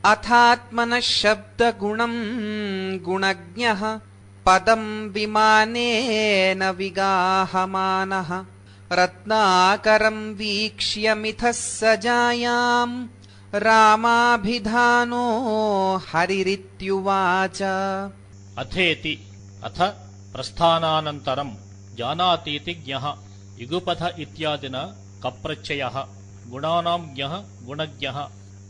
अथात्मनः शब्दगुणम् गुणज्ञः पदम् विमानेन विगाहमानः रत्नाकरम् वीक्ष्य मिथः स जायाम् रामाभिधानो हरिरित्युवाच। अथेति अथ प्रस्थानानन्तरम् जानातीति ज्ञः युगपथ इत्यादिना कप्रत्ययः गुणानां ज्ञः गुणज्ञः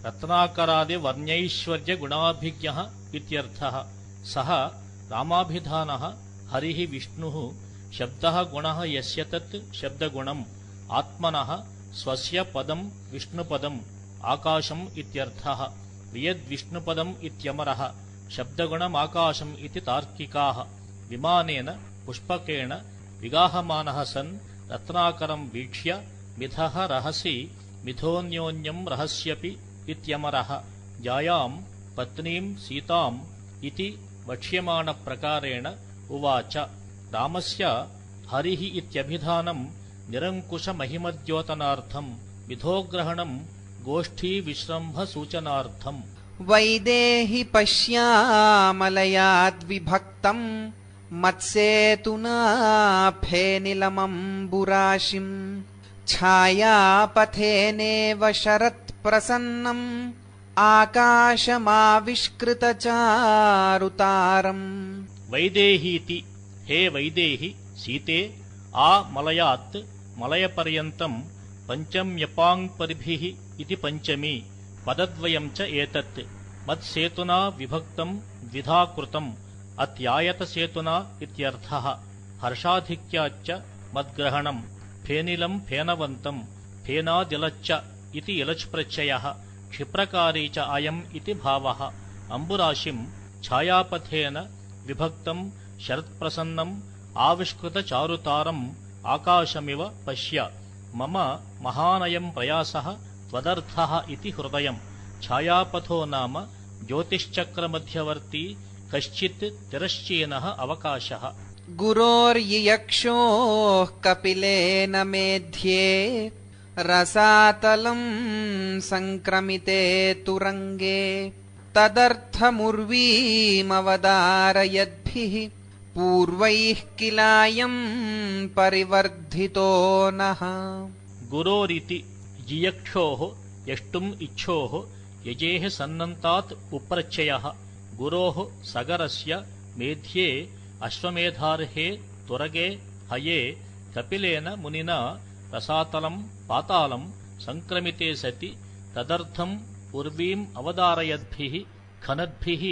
रत्नाकरादिवर्ण्यैश्वर्यगुणाभिज्ञः इत्यर्थः। सः रामाभिधानः हरिः विष्णुः शब्दः गुणः यस्य तत् शब्दगुणम् आत्मनः स्वस्य पदं विष्णुपदम् आकाशम् इत्यर्थः। यद्विष्णुपदम् इत्यमरः शब्दगुणमाकाशम् इति तार्किकाः। विमानेन पुष्पकेण विगाहमानः सन् रत्नाकरं वीक्ष्य मिथः रहसि मिथोऽन्योन्यं रहस्यपि इत्यमरः जायां पत्नीं सीताम् इति वक्ष्यमाणप्रकारेण उवाच। रामस्य हरिः इत्यभिधानं निरङ्कुशमहिमद्योतनार्थं मिथोग्रहणं गोष्ठीविश्रम्भसूचनार्थम्। वैदेहि पश्यामलयाद्विभक्तम् मत्सेतुना फेनिलमम्बुराशिम् छायापथेनेव शरत्प्रसन्नम् आकाशमाविष्कृतचारुतारम्। वैदेहीति हे वैदेहि सीते आ मलयात् मलयपर्यन्तं पञ्चम्यपाङ्परिभिः इति पञ्चमी पदद्वयं च एतत् मत्सेतुना विभक्तं द्विधा कृतम् अत्यायतसेतुना इत्यर्थः। हर्षाधिक्याच्च मद्ग्रहणं फेनिलं फेनवन्तं फेनादिलच्च इति इलच् प्रत्ययः क्षिप्रकारी च अयम् इति भावः। अम्बुराशिं छायापथेन विभक्तं शरत्प्रसन्नम् आविष्कृतचारुतारम् आकाशमिव पश्य। मम महानयं प्रयासः त्वदर्थः इति हृदयम्। छायापथो नाम ज्योतिश्चक्रमध्यवर्ती कश्चित् तिरश्चीनः अवकाशः। गुरोर्ययक्षोः कपिलेन मेध्ये रसातलं संक्रमिते तुरंगे तदर्थमुर्वीमवदारयद्भिः पूर्वैः किलायं परिवर्धितो नः। गुरोरिति जियक्षोः यष्टुम् इच्छोः यजेः सन्नन्तात् उप्रत्ययः। गुरोः सगरस्य मेध्ये अश्वमेधार्हे तुरगे हये कपिलेन मुनिना रसातलं पातालं संक्रमिते सति तदर्थम् उर्वीम् अवदारयद्भिः खनद्भिः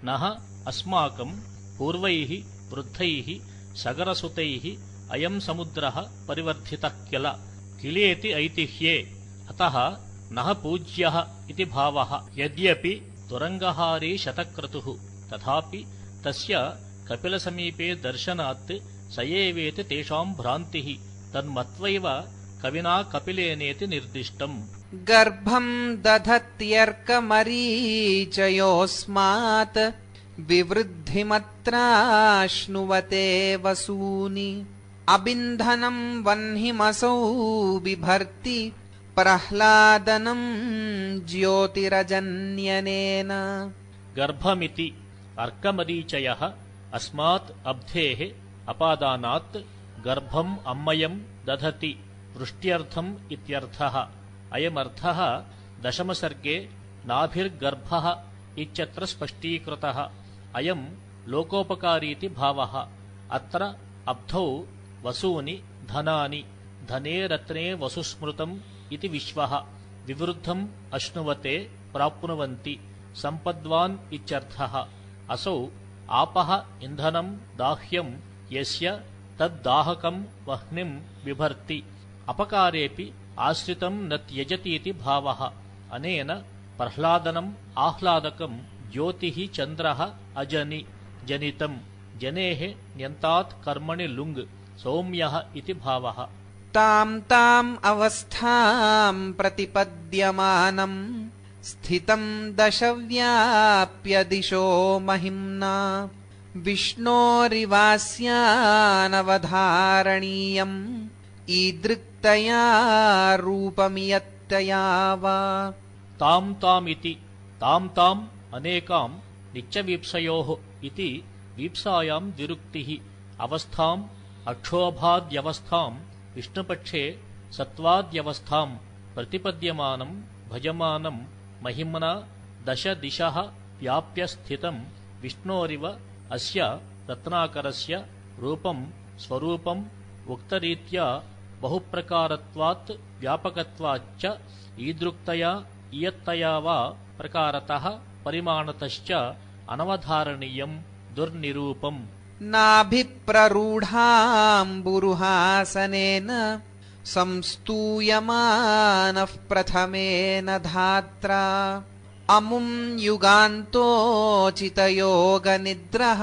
नः अस्माकं पूर्वैः वृद्धैः सगरसुतैः अयं समुद्रः परिवर्धितः किल। किलेति ऐतिह्ये अतः नः पूज्यः इति भावः। यद्यपि तुरङ्गहारी शतक्रतुः तथापि तस्य कपिलसमीपे दर्शनात् स एवेति तेषां भ्रान्तिः तन्मत्वैव कविना कपिलेनेति निर्दिष्टम्। गर्भं दधत्यर्कमरीचयोऽस्मात् विवृद्धिमत्राश्नुवते वसूनि अबिन्धनं वह्निमसौ बिभर्ति प्रह्लादनं ज्योतिरजन्यनेन। गर्भमिति अर्कमरीचयः अस्मात् अब्धेः अपादानात् गर्भम् अम्मयं दधति वृष्ट्यर्थम् इत्यर्थः। अयमर्थः दशमसर्गे नाभिर्गर्भः इत्यत्र स्पष्टीकृतः। अयम् लोकोपकारीति भावः। अत्र अब्धौ वसूनि धनानि धने रत्ने वसुस्मृतम् इति विश्वः। विवृद्धम् अश्नुवते प्राप्नुवन्ति सम्पद्वान् इत्यर्थः। असौ आपः इन्धनम् दाह्यम् यस्य तद्दाहकम् वह्निम् बिभर्ति। अपकारेऽपि आश्रितम् न त्यजतीति भावः। अनेन प्रह्लादनम् आह्लादकम् ज्योतिः चन्द्रः अजनि जनितम् जनेः न्यन्तात् कर्मणि लुङ् सौम्यः इति भावः। ताम् ताम् अवस्थाम् प्रतिपद्यमानम् स्थितम् दशव्याप्य दिशो महिम्ना विष्णोरिवास्यानवधारणीयम् ईदृक्तया रूपमियत्तया वा। ताम् तामिति तां ताम् अनेकाम् नित्यवीप्सयोः इति वीप्सायां द्विरुक्तिः अवस्थाम् अक्षोभाद्यवस्थाम् विष्णुपक्षे सत्त्वाद्यवस्थाम् प्रतिपद्यमानम् भजमानम् महिम्ना दश दिशः व्याप्य स्थितम् विष्णोरिव अस्य रत्नाकरस्य रूपम् स्वरूपम् उक्तरीत्या बहुप्रकारत्वात् व्यापकत्वाच्च ईदृक्तया इयत्तया वा प्रकारतः परिमाणतश्च अनवधारणीयम् दुर्निरूपम् नाभिप्ररूढाम्बुरुहासनेन संस्तूयमानः प्रथमेन धात्रा अमुम् युगान्तोचितयोगनिद्रः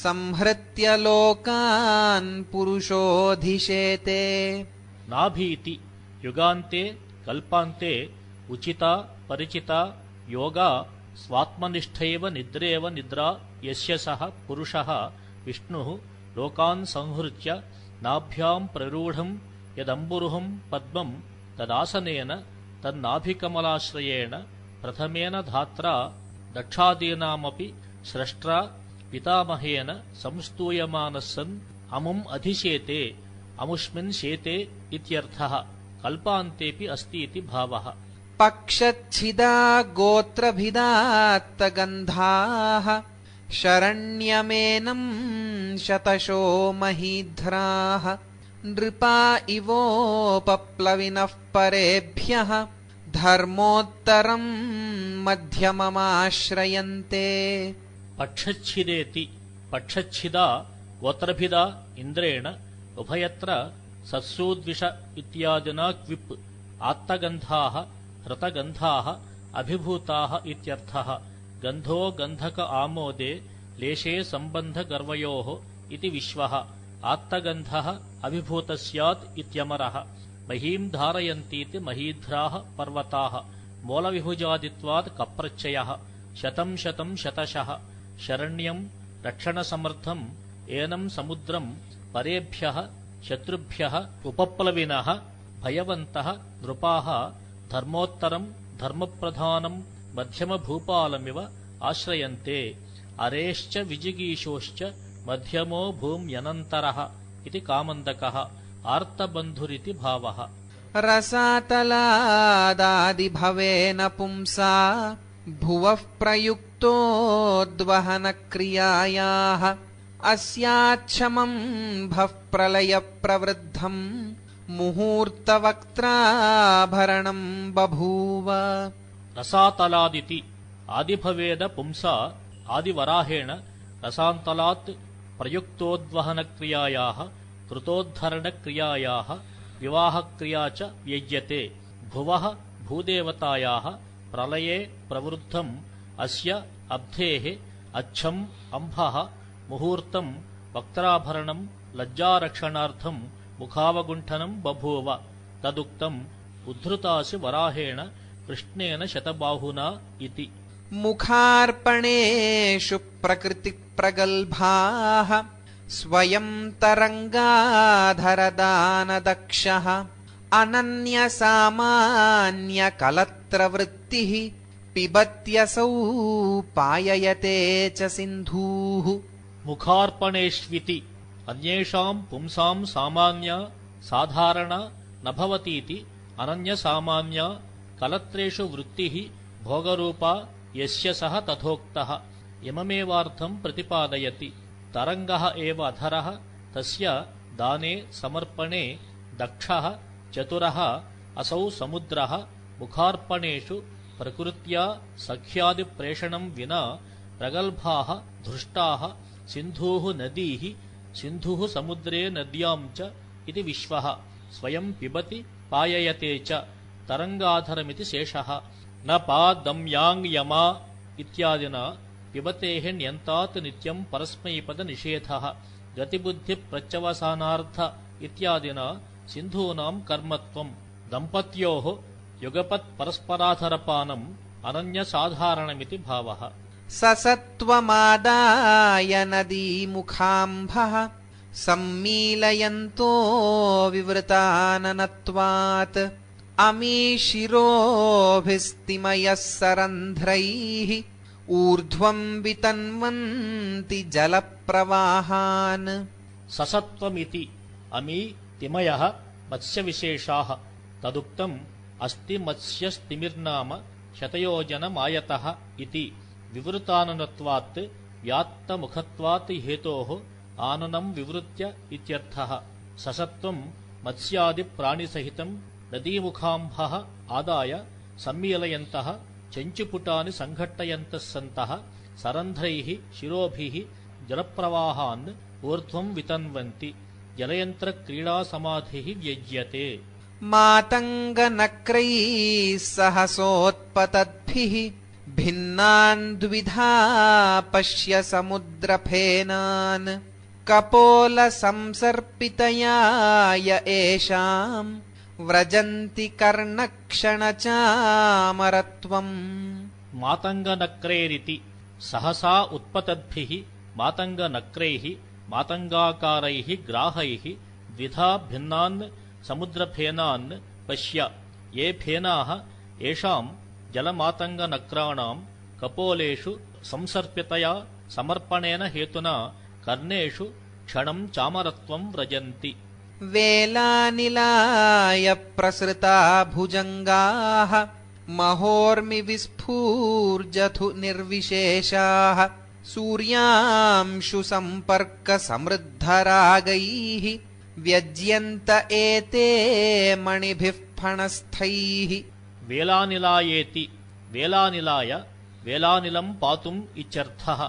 संहृत्य लोकान् पुरुषोऽधिशेते नाभीति युगान्ते कल्पान्ते उचिता परिचिता योगा स्वात्मनिष्ठैव निद्रेव निद्रा यस्य सः पुरुषः विष्णुः लोकान् संहृत्य नाभ्याम् प्ररूढम् यदम्बुरुहम् पद्मम् तदासनेन तन्नाभिकमलाश्रयेण प्रथमेन धात्रा दक्षादीनामपि स्रष्ट्रा पितामहेन संस्तूयमानः सन् अमुम् अधिशेते अमुष्मिन् शेते इत्यर्थः कल्पान्तेऽपि अस्ति इति भावः पक्षच्छिदा गोत्रभिदात्तगन्धाः शरण्यमेनम् शतशो महीध्राः नृपा इवोपप्लविनः परेभ्यः धर्मोत्तरम् मध्यममाश्रयन्ते पक्षच्छिदेति पक्षच्छिदा गोत्रभिदा इन्द्रेण उभयत्र सत्सूद्विष इत्यादिना क्विप् आत्तगन्धाः हृतगन्धाः अभिभूताः इत्यर्थः गन्धो गन्धक आमोदे लेशे सम्बन्धगर्वयोः इति विश्वः आत्तगन्धः अभिभूतः स्यात् इत्यमरः महीम् धारयन्तीति महीध्राः पर्वताः मूलविभुजादित्वात् कप्रत्ययः शतम् शतम् शतशः शरण्यम् रक्षणसमर्थम् एनम् समुद्रम् परेभ्यः शत्रुभ्यः उपप्लविनः भयवन्तः नृपाः धर्मोत्तरम् धर्मप्रधानम् मध्यमभूपालमिव आश्रयन्ते अरेश्च विजिगीषोश्च मध्यमो भूम्यनन्तरः इति कामन्दकः आर्तबन्धुरिति भावः रसातलादादिभवेन पुंसा भुवः प्रयुक्तोद्वहनक्रियायाः अस्याच्छमम् भः प्रलयप्रवृद्धम् मुहूर्तवक्त्राभरणम् बभूव रसातलादिति आदिभवेद पुंसा आदिवराहेण रसान्तलात् प्रयुक्तोद्वहनक्रियायाः कृतोद्धरणक्रियायाः विवाहक्रिया च व्यज्यते भुवः भूदेवतायाः प्रलये प्रवृद्धम् अस्य अब्धेः अच्छम् अम्भः मुहूर्तम् वक्त्राभरणम् लज्जारक्षणार्थम् मुखावगुण्ठनम् बभूव तदुक्तम् उद्धृतासि वराहेण कृष्णेन शतबाहुना इति मुखार्पणेषु प्रकृतिप्रगल्भाः स्वयं तरङ्गाधरदानदक्षः अनन्यसामान्यकलत्रवृत्तिः पिबत्यसौ पाययते च सिन्धूः मुखार्पणेष्विति अन्येषाम् पुंसाम् सामान्या साधारणा न भवतीति अनन्यसामान्या कलत्रेषु वृत्तिः भोगरूपा यस्य सः तथोक्तः इममेवार्थम् प्रतिपादयति तरङ्गः एव अधरः तस्य दाने समर्पणे दक्षः चतुरः असौ समुद्रः मुखार्पणेषु प्रकृत्या सख्यादिप्रेषणम् विना प्रगल्भाः धृष्टाः सिन्धुः नदीः सिन्धुः समुद्रे नद्याम् च इति विश्वः स्वयम् पिबति पाययते च तरङ्गाधरमिति शेषः न पादम्याङ् यमा इत्यादिना पिबतेः ण्यन्तात् नित्यम् परस्मैपदनिषेधः गतिबुद्धिप्रत्यवसानार्थ इत्यादिना सिन्धूनाम् कर्मत्वम् दम्पत्योः युगपत्परस्पराधरपानम् अनन्यसाधारणमिति भावः ससत्त्वमादाय नदीमुखाम्भः सम्मीलयन्तो विवृताननत्वात् अमीशिरोभिस्तिमयः सरन्ध्रैः ऊर्ध्वम् वितन्वन्ति जलप्रवाहान् ససత్వమితి అమీ తిమయః మత్స్యవిశేషాః తదుక్తम् అస్తి మత్స్యస్తిమిర్నామ శతయోజనమాయతః ఇతి వివృతాననత్వాత్ వ్యాత్తముఖత్వాత్ హేతోః ఆననం వివృత్య ఇత్యర్థః. ససత్వం మత్స్యాది ప్రాణిసహితం నదీముఖాంభః ఆదాయ సమ్మీలయంతః చెంచుపుటాని సంఘట్టయంతః సంతః సరంధ్రైః శిరోభిః జలప్రవాహాన్ ఊర్ధ్వం వితన్వంతి జలయంత్ర క్రీడా సమాధిః వ్యజ్యతే. मातङ्गनक्रैः सहसोत्पतद्भिः भिन्नान् द्विधा पश्य समुद्रफेनान् कपोलसंसर्पितया य एषाम् व्रजन्ति कर्णक्षणचामरत्वम्. మాతంగనక్రైరితి సహసా ఉత్పతద్భిః మాతంగనక్రైః మాతంగాకారైః గ్రాహైః ద్విధా భిన్నాన్ సముద్రఫేనాన్ పశ్య. ఏ ఫేనాః ఏషాం జలమాతంగనక్రాణాం కపోలేషు సంసర్పితయా సమర్పణేన హేతునా కర్ణేషు క్షణం చామరత్వం వ్రజంతి. वेलानिलाय प्रसृता भुजङ्गाः महोर्मि विस्फूर्जथु निर्विशेषाः सूर्यांशु सम्पर्क समृद्धरागैः व्यज्यन्त एते मणिभिः फणस्थैः. వేలానిలాయేతి వేలానిలాయ వేలానిలం పాతుం ఇత్యర్థః.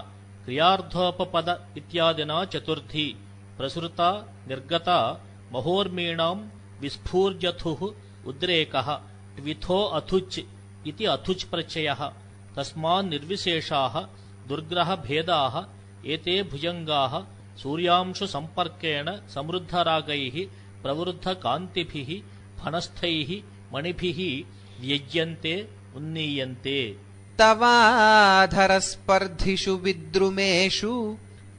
క్రియార్థోపపద ఇత్యాదినా చతుర్థీ ప్రసృత నిర్గత మహోర్మీణాం విస్ఫూర్జథుః ఉద్రేకః ట్విథో అథుచ్ ఇతి అథుచ్ ప్రత్యయః. తస్మాన్నిర్విశేషాः దుర్గ్రహభేదాः ఏతే భుజంగాः సూర్యాంశు సంపర్కేణ సమృద్ధరాగైः ప్రవృద్ధకాంతిభిः ఫణస్థైः మణిభిः వ్యజ్యంతే ఉన్నీయంతే. तवाधरस्पर्धिषु विद्रुमेषु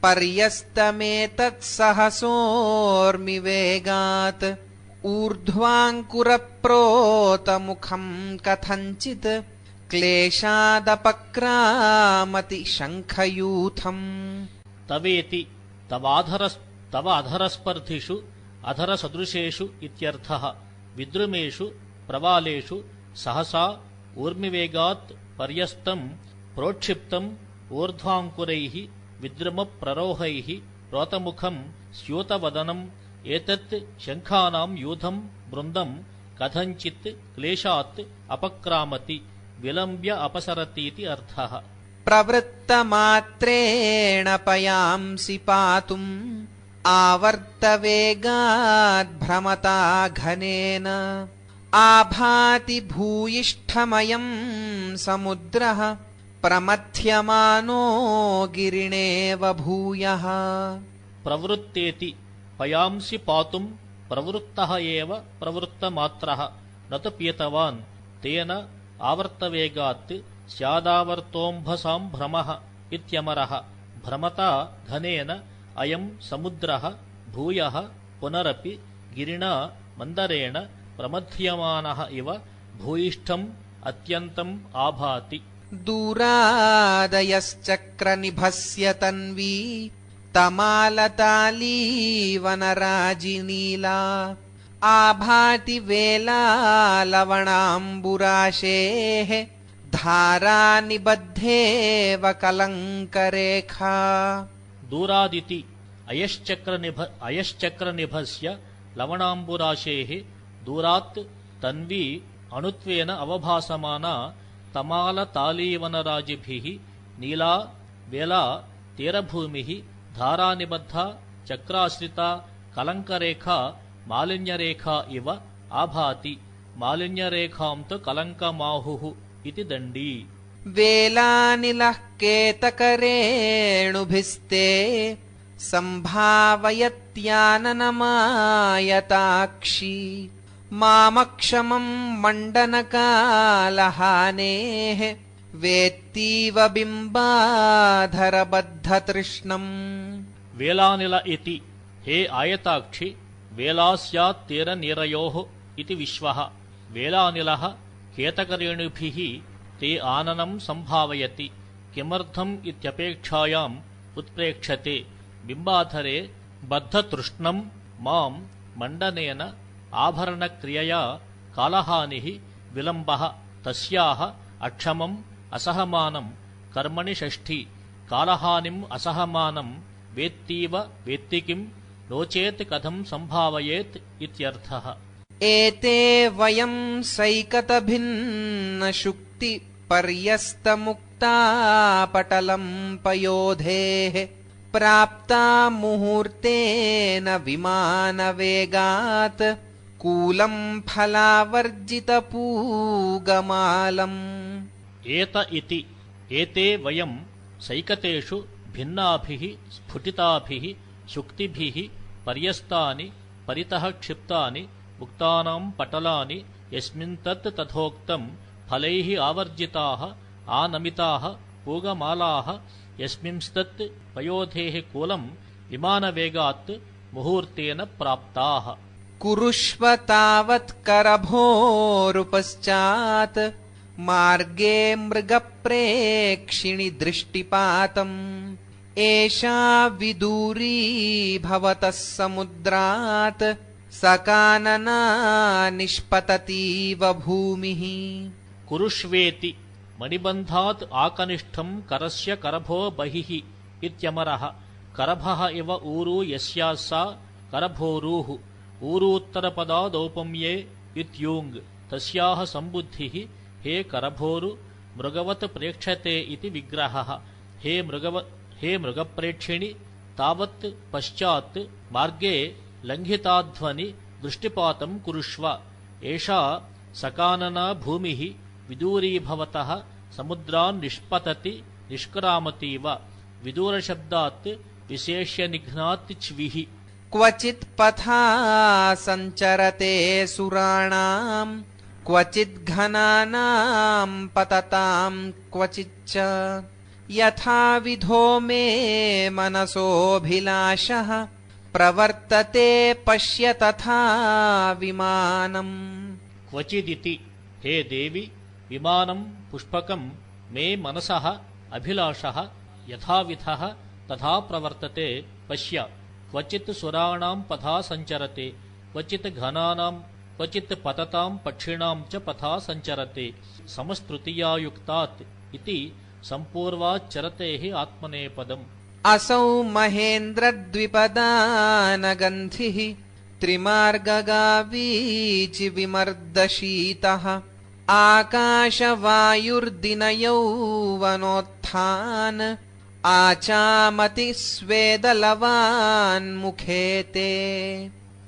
पर्यस्तमेतत्सहसोर्मिवेगात् ऊर्ध्वाङ्कुरप्रोतमुखम् कथञ्चित् क्लेशादपक्रामति शङ्खयूथम्. తవేతి తవ అధరస్పర్ధిషు అధరసదృశేషు ఇత్యర్థః. విద్రుమేషు ప్రవాలేషు సహసా ఊర్మివేగాత్ పర్యస్తం ప్రోక్షిప్తం ఊర్ధ్వాంకురైః విద్రుమప్రరోహైః ప్రోతముఖం స్యూతవదనం ఏతత్ శంఖానాం యూథం బృందం కథంచిత్ క్లేశాత్ అపక్రామతి విలంబ్య అపసరతీతి అర్థః. प्रवृत्तमात्रेण पयांसि पातुम् आवर्तवेगाद्भ्रमता घनेन आभाति भूयिष्ठमयम् समुद्रः प्रमथ्यमानो गिरिणेव भूयः. ప్రవృత్తేతి పయాంసి పాతుం ప్రవృత్తః ఏవ ప్రవృత్తమాత్రః నతు పీతవాన్ తేన ఆవర్తవేగాత్ స్యాదావర్తోంభసాం భ్రమః ఇత్యమరః. భ్రమతా ఘనేన అయం సముద్రః భూయః పునరపి గిరిణా మందరేణ ప్రమథ్యమానః ఇవ భూయిష్ఠం అత్యంతం ఆభాతి. दूरादयश्चक्रनिभस्य तन्वी तमालतालीवनराजिनीला आभाति वेलालवणाम्बुराशेः धारानिबद्धेव कलङ्करेखा. దూరాదితి అయశ్చక్రనిభస్య లవణాంబురాశేః దూరాత్ తన్వీ అణుత్వేన అవభాసమానా తమాలతాళీవనరాజిభిః నీలా వేలా తీరభూమిః ధారానిబద్ధా చక్రాశ్రితా కలంకరేఖా మాలిన్యరేఖా ఇవ ఆభాతి. మాలిన్యరేఖాం తు కలంకమాహుః ఇతి దండీ. वेलानिलः केतकरेणुभिस्ते सम्भावयत्याननमायताक्षी मामक्षमम् मण्डनकालहानेः वेत्तीव बिम्बाधरबद्धतृष्णम्. వేలానిల ఇతి హే ఆయతాక్షి వేలా స్యాత్ తీరనీరయోః ఇతి విశ్వః. वेलानिलः केतकरेणुभिः ते आननं सम्भावयति किमर्थम् इत्यपेक्षायाम् उत्प्रेक्षते बिम्बाधरे बद्धतृष्णम् मां मण्डनेन आभरणक्रियया कालहानिः विलम्बः तस्याः अक्षमम् असहमानम् कर्मणि षष्ठी कालहानिम् असहमानम् वेत्तीव वेत्ति किम् नो चेत् कथम् सम्भावयेत् इत्यर्थः। एते वयं सैकतभिन्नशुक्तिपर्यस्तमुक्तापटलम् पयोधेः प्राप्ता मुहूर्तेन विमानवेगात् कूलम् फलावर्जितपूगमालम्। एत इति एते वयं सैकतेषु भिन्नाभिः स्फुटिताभिः शुक्तिभिः पर्यस्तानि परितः क्षिप्तानि मुक्तानां पटलानि यस्मिन्तत् तथोक्तं फलैः आवर्जिताः आनमिताः पूगमालाः यस्मिंस्तत् पयोधेः कूलं विमानवेगात् मुहूर्तेन प्राप्ताः। कुरुष्व तावत् करभोरुपश्चात् मार्गे मृगप्रेक्षिणि दृष्टिपातम् एषा विदूरी भवतः समुद्रात् सकानना निष्पततीव भूमिः। कुरुष्वेति मणिबन्धात् आकनिष्ठम् करस्य करभो बहिः इत्यमरः करभः इव ऊरू यस्याः सा करभोरूः ऊरूत्तरपदादौपम्ये इत्यूङ् तस्याः सम्बुद्धिः हे करभोरु मृगवत् प्रेक्षते इति विग्रहः। हे मृगप्रेक्षिणि तावत् पश्चात् मार्गे लङ्घिताध्वनि दृष्टिपातं कुरुष्व एषा सकानना भूमिः विदूरीभवतः समुद्रान् निष्पतति निष्क्रामतीव विदूरशब्दात् विशेष्यनिघ्नात् च्विः। क्वचित् पथा सञ्चरते सुराणाम् क्वचित् घनानाम् पतताम् क्वचिच्च यथाविधो मे मनसोऽभिलाषः प्रवर्तते पश्य तथा विमानम्। क्वचिदिति हे देवि विमानं पुष्पकं मे मनसः अभिलाषः यथाविधः तथा प्रवर्तते पश्य क्वचित् सुराणां पथा सञ्चरते क्वचित् घनानां क्वचित् पततां पक्षिणां च पथा सञ्चरते समस्तृतीयायुक्तात् इति सम्पूर्वाच्चरतेः आत्मनेपदम्। असौ महेन्द्रद्विपदानगन्धिः त्रिमार्गगावीचिविमर्दशीतः आकाशवायुर्दिनयौवनोत्थान् आचामति स्वेदलवान्मुखे ते।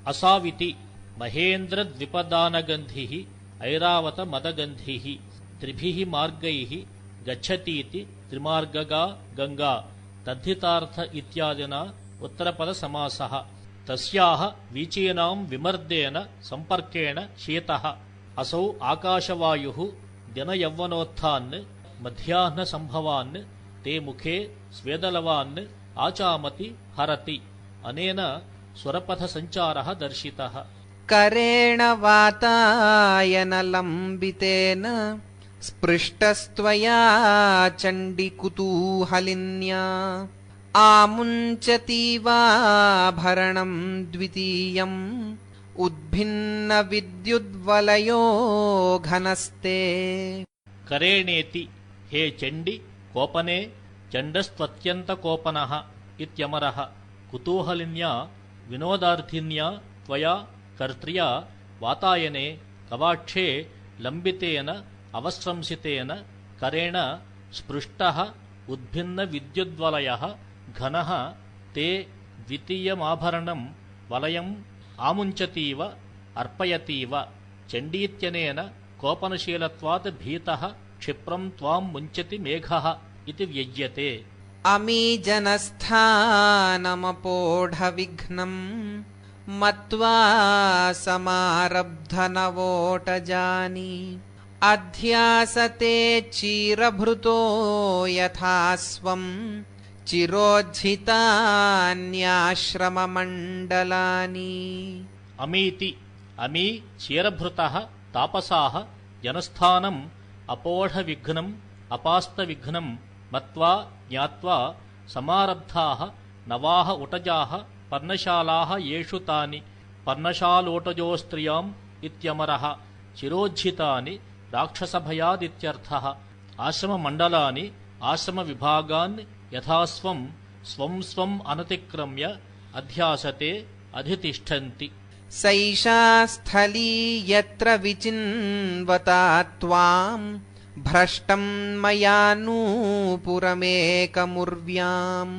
असाविति महेन्द्रद्विपदानगन्धिः ऐरावतमदगन्धिः त्रिभिः मार्गैः गच्छतीति त्रिमार्गगा गंगा तद्धितार्थ इत्यादिना उत्तरपदसमासः। तस्याः वीचीनां विमर्देन सम्पर्केण शीतः। असौ आकाशवायुः दिनयौवनोत्थान् मध्याह्नसम्भवान् ते मुखे स्वेदलवान् आचामति हरति। अनेन सुरपथसञ्चारः दर्शितः। करेण वातायनलम्बितेन स्पृष्टस्त्वया चण्डिकुतूहलिन्या आमुञ्चतीवाभरणम् द्वितीयम् उद्भिन्न विद्युद्वलयो घनस्ते। करेणेति हे चण्डि कोपने चण्डस्त्वत्यन्तकोपनः इत्यमरः कुतूहलिन्या विनोदार्थिन्या त्वया कर्त्र्या वातायने कवाक्षे लम्बितेन अवस्रंसितेन करेण स्पृष्टः उद्भिन्न विद्युद्वलयः घनः ते द्वितीयमाभरणं वलयम् आमुञ्चतीव अर्पयतीव। चण्डीत्यनेन कोपनशीलत्वात् भीतः क्षिप्रं त्वां मुञ्चति मेघः इति व्यज्यते। अमीजनस्थानमपोढविघ्नम् मत्वा समारब्धनवोटजानि अध्यासते चीरभृतो यथा स्वम् चिरोज्झितान्याश्रममण्डलानि। अमीति अमी चीरभृतः तापसाः जनस्थानम् अपोढविघ्नम् अपास्तविघ्नम् मत्वा ज्ञात्वा समारब्धाः नवाः उटजाः पर्णशालाः येषु तानि पर्णशालोटजोस्त्रियाम् इत्यमरः चिरोज्झितानि राक्षसभयादित्यर्थः। आश्रममण्डलानि आश्रमविभागान् यथास्वम् स्वं स्वम् अनतिक्रम्य अध्यासते अधितिष्ठन्ति। सैषा स्थली यत्र विचिन्वता त्वाम् भ्रष्टम् मया नूपुरमेकमुर्व्याम्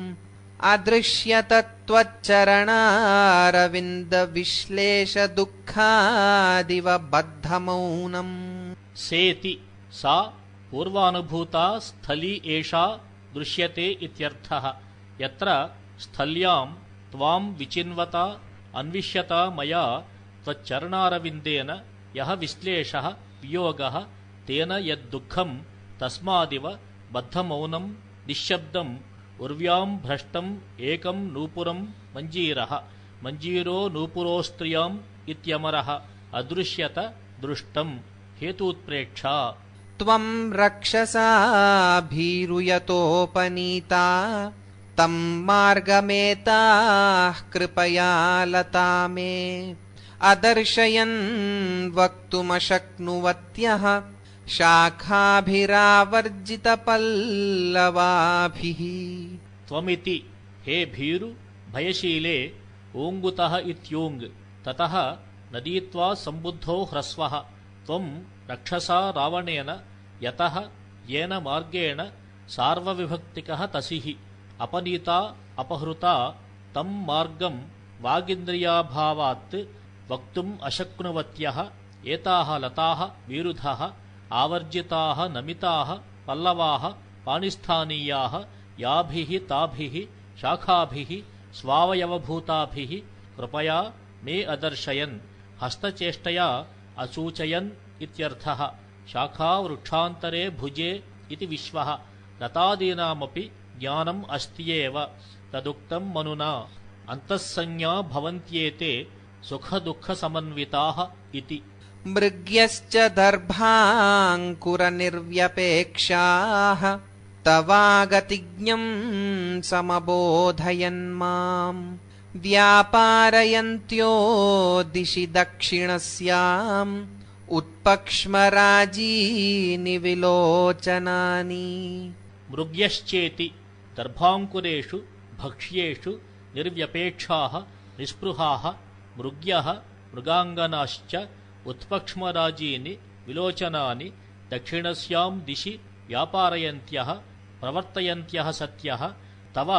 अदृश्यत त्वच्चरणारविन्दविश्लेषदुःखादिव बद्धमौनम्। सेति सा पूर्वानुभूता स्थली एषा दृश्यते इत्यर्थः। यत्र स्थल्याम् त्वाम् विचिन्वता अन्विष्यता मया त्वच्चरणारविन्देन यः विश्लेषः वियोगः तेन यद्दुःखम् तस्मादिव बद्धमौनम् निःशब्दम् उर्व्याम् भ्रष्टम् एकम् नूपुरम् मञ्जीरः मञ्जीरो नूपुरोस्त्रियाम् इत्यमरः अदृश्यत दृष्टम् हेतूत्प्रेक्षा। त्वम् रक्षसा भीरुयतोपनीता तम् मार्गमेताः कृपया लता मे अदर्शयन् वक्तुमशक्नुवत्यः शाखाभिरावर्जितपल्लवाभिः। त्वमिति हे भीरु भयशीले ओङ्गुतः इत्योङ् ततः नदीत्वा सम्बुद्धो ह्रस्वः त्वम् रक्षसा रावणेन यतः येन मार्गेण सार्वविभक्तिकः तसिः अपनीता अपहृता तम् मार्गम् वागिन्द्रियाभावात् वक्तुम् अशक्नुवत्यः एताः लताः विरुधः आवर्जिताः नमिताः पल्लवाः पाणिस्थानीयाः याभिः ताभिः शाखाभिः स्वावयवभूताभिः कृपया मे अदर्शयन् हस्तचेष्टया असूचयन् इत्यर्थः। शाखा वृक्षान्तरे भुजे इति विश्वः लतादीनामपि ज्ञानम् अस्त्येव तदुक्तम् मनुना अन्तःसंज्ञा भवन्त्येते सुखदुःखसमन्विताः इति। मृग्यश्च दर्भाङ्कुरनिर्व्यपेक्षाः तवागतिज्ञम् समबोधयन्माम् व्यापारयन्त्यो दिशि दक्षिणस्याम् उत्पक्ष्मराजीनि विलोचनानि। मृग्यश्चेति दर्भाङ्कुरेषु भक्ष्येषु निर्व्यपेक्षाः निःस्पृहाः मृग्यः मृगाङ्गनाश्च उत्पक्ष्मराजीनि विलोचनानि दक्षिणस्याम् दिशि व्यापारयन्त्यः प्रवर्तयन्त्यः सत्यः तव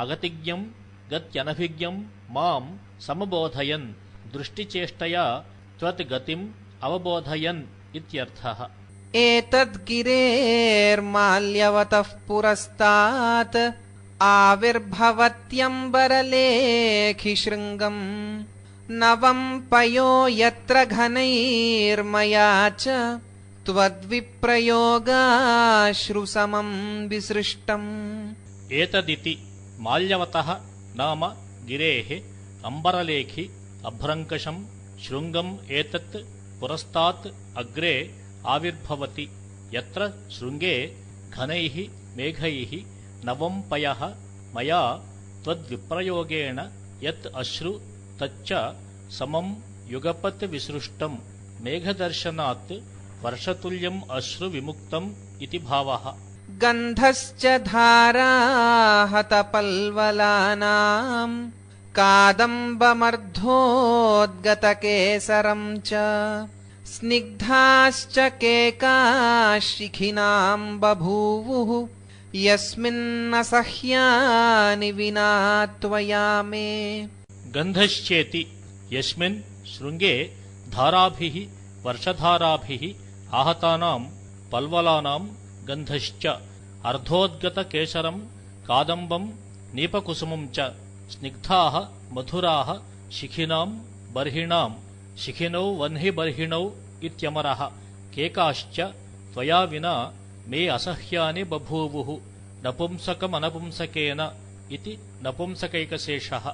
अगतिज्ञम् गत्यनभिज्ञम् माम् समबोधयन् दृष्टिचेष्टया त्वद्गतिम् अवबोधयन् इत्यर्थः। एतद्गिरेर्माल्यवतः पुरस्तात् आविर्भवत्यम्बरलेखिशृङ्गम् नवम् पयो यत्र घनैर्मया च त्वद्विप्रयोगाश्रुसमम् विसृष्टम्। एतदिति माल्यवतः नाम गिरेः अम्बरलेखि अभ्रङ्कशम् शृङ्गम् एतत् पुरस्तात् अग्रे आविर्भवति यत्र शृङ्गे घनैः मेघैः नवम् पयः मया त्वद्विप्रयोगेण यत् अश्रु तच्च समम् युगपत् विसृष्टम् मेघदर्शनात् वर्षतुल्यम् अश्रु विमुक्तम् इति भावः। गन्धश्च धाराहतपल्वलानाम् कादम्बमर्धोद्गतकेसरम् च स्निग्धाश्च केकाशिखिनाम् बभूवुः यस्मिन्नसह्यानि विना त्वया मे। गन्धश्चेति यस्मिन् शृङ्गे धाराभिः वर्षधाराभिः आहतानाम् पल्वलानाम् गन्धश्च अर्धोद्गतकेसरम् कादम्बम् नीपकुसुमम् च स्निग्धाः मधुराः शिखिनाम् बर्हिणाम् शिखिनौ वह्निबर्हिणौ इत्यमरः केकाश्च त्वया विना मे असह्यानि बभूवुः नपुंसकमनपुंसकेन इति नपुंसकैकशेषः।